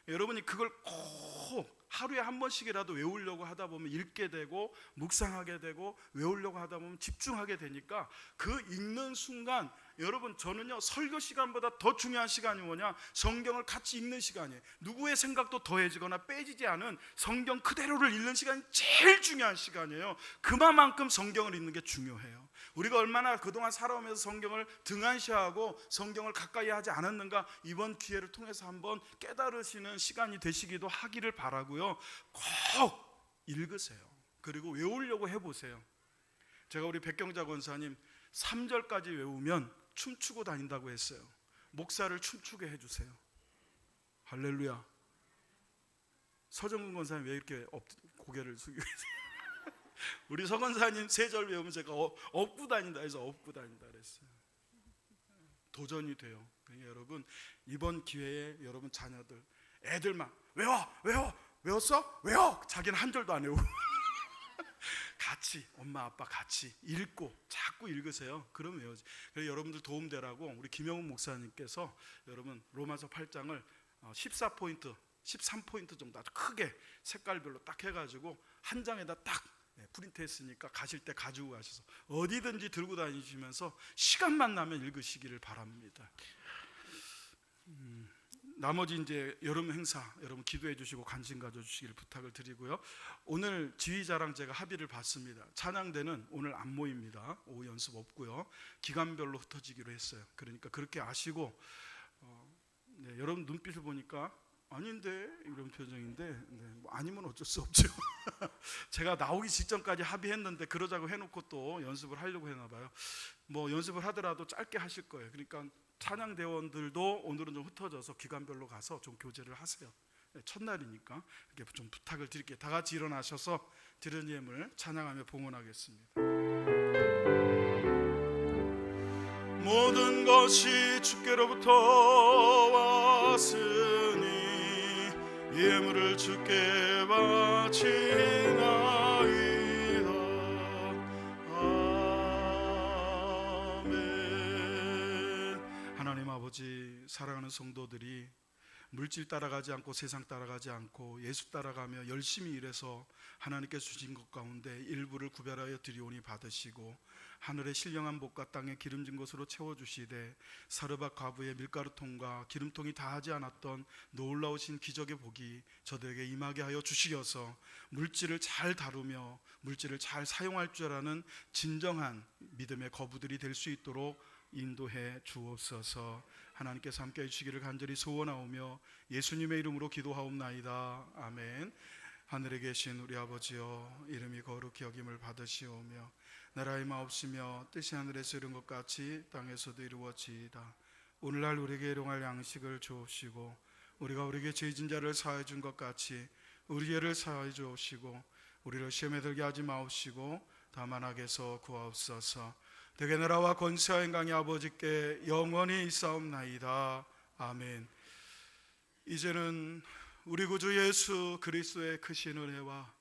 여러분이 그걸 꼭 하루에 한 번씩이라도 외우려고 하다 보면 읽게 되고 묵상하게 되고 외우려고 하다 보면 집중하게 되니까 그 읽는 순간, 여러분 저는요 설교 시간보다 더 중요한 시간이 뭐냐, 성경을 같이 읽는 시간이에요. 누구의 생각도 더해지거나 빼지지 않은 성경 그대로를 읽는 시간이 제일 중요한 시간이에요. 그만큼 성경을 읽는 게 중요해요. 우리가 얼마나 그동안 살아오면서 성경을 등한시하고 성경을 가까이 하지 않았는가, 이번 기회를 통해서 한번 깨달으시는 시간이 되시기도 하기를 바라고요. 꼭 읽으세요. 그리고 외우려고 해보세요. 제가 우리 백경자 권사님 3절까지 외우면 춤추고 다닌다고 했어요. 목사를 춤추게 해주세요. 할렐루야. 서정근 권사님 왜 이렇게 고개를 숙이고 계세요? 우리 서 권사님 세 절 외우면 제가 업고 다닌다 해서 업고 다닌다 그랬어요. 도전이 돼요. 그러니까 여러분 이번 기회에 여러분 자녀들 애들만 외웠어? 외워! 자기는 한 절도 안 외우고 같이 엄마 아빠 같이 읽고 자꾸 읽으세요. 그러면 외워지. 그래서 여러분들 도움되라고 우리 김영훈 목사님께서 여러분 로마서 8장을 14포인트 13포인트 정도 아주 크게 색깔별로 딱 해가지고 한 장에다 딱 프린트했으니까 가실 때 가지고 가셔서 어디든지 들고 다니시면서 시간만 나면 읽으시기를 바랍니다. 나머지 이제 여름 행사 여러분 기도해 주시고 관심 가져 주시기를 부탁을 드리고요. 오늘 지휘자랑 제가 합의를 봤습니다. 찬양대는 오늘 안 모입니다. 오후 연습 없고요. 기간별로 흩어지기로 했어요. 그러니까 그렇게 아시고 네, 여러분 눈빛을 보니까 아닌데 이런 표정인데 뭐 아니면 어쩔 수 없죠. 제가 나오기 직전까지 합의했는데 그러자고 해놓고 또 연습을 하려고 했나 봐요. 뭐 연습을 하더라도 짧게 하실 거예요. 그러니까 찬양대원들도 오늘은 좀 흩어져서 기간별로 가서 좀 교제를 하세요. 첫날이니까 이렇게 좀 부탁을 드릴게요. 다 같이 일어나셔서 드리는 예물 찬양하며 봉헌하겠습니다. 모든 것이 주께로부터 왔으니 예물을 주께 바치나이다. 아멘. 하나님 아버지 사랑하는 성도들이 물질 따라가지 않고 세상 따라가지 않고 예수 따라가며 열심히 일해서 하나님께 주신 것 가운데 일부를 구별하여 드리오니 받으시고 하늘의 신령한 복과 땅에 기름진 것으로 채워주시되 사르밧 과부의 밀가루통과 기름통이 다하지 않았던 놀라우신 기적의 복이 저들에게 임하게 하여 주시어서 물질을 잘 다루며 물질을 잘 사용할 줄 아는 진정한 믿음의 거부들이 될 수 있도록 인도해 주옵소서. 하나님께서 함께 해주시기를 간절히 소원하오며 예수님의 이름으로 기도하옵나이다. 아멘. 하늘에 계신 우리 아버지여 이름이 거룩히 여김을 받으시오며 나라의 마옵시며 뜻이 하늘에서 이룬 것 같이 땅에서도 이루어지이다. 오늘날 우리에게 일용할 양식을 주옵시고 우리가 우리에게 죄진 자를 사하여 준 것 같이 우리 죄를 사하여 주옵시고 우리를 시험에 들게 하지 마옵시고 다만 악에서 구하옵소서. 대개 나라와 권세와 영광이 아버지께 영원히 있사옵나이다. 아멘. 이제는 우리 구주 예수 그리스도의 크신 은혜와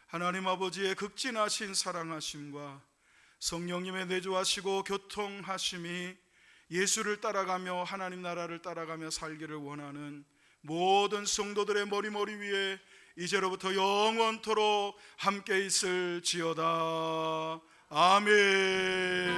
하나님 아버지의 극진하신 사랑하심과 성령님의 내주하시고 교통하심이 예수를 따라가며 하나님 나라를 따라가며 살기를 원하는 모든 성도들의 머리 위에 이제로부터 영원토록 함께 있을지어다. 아멘.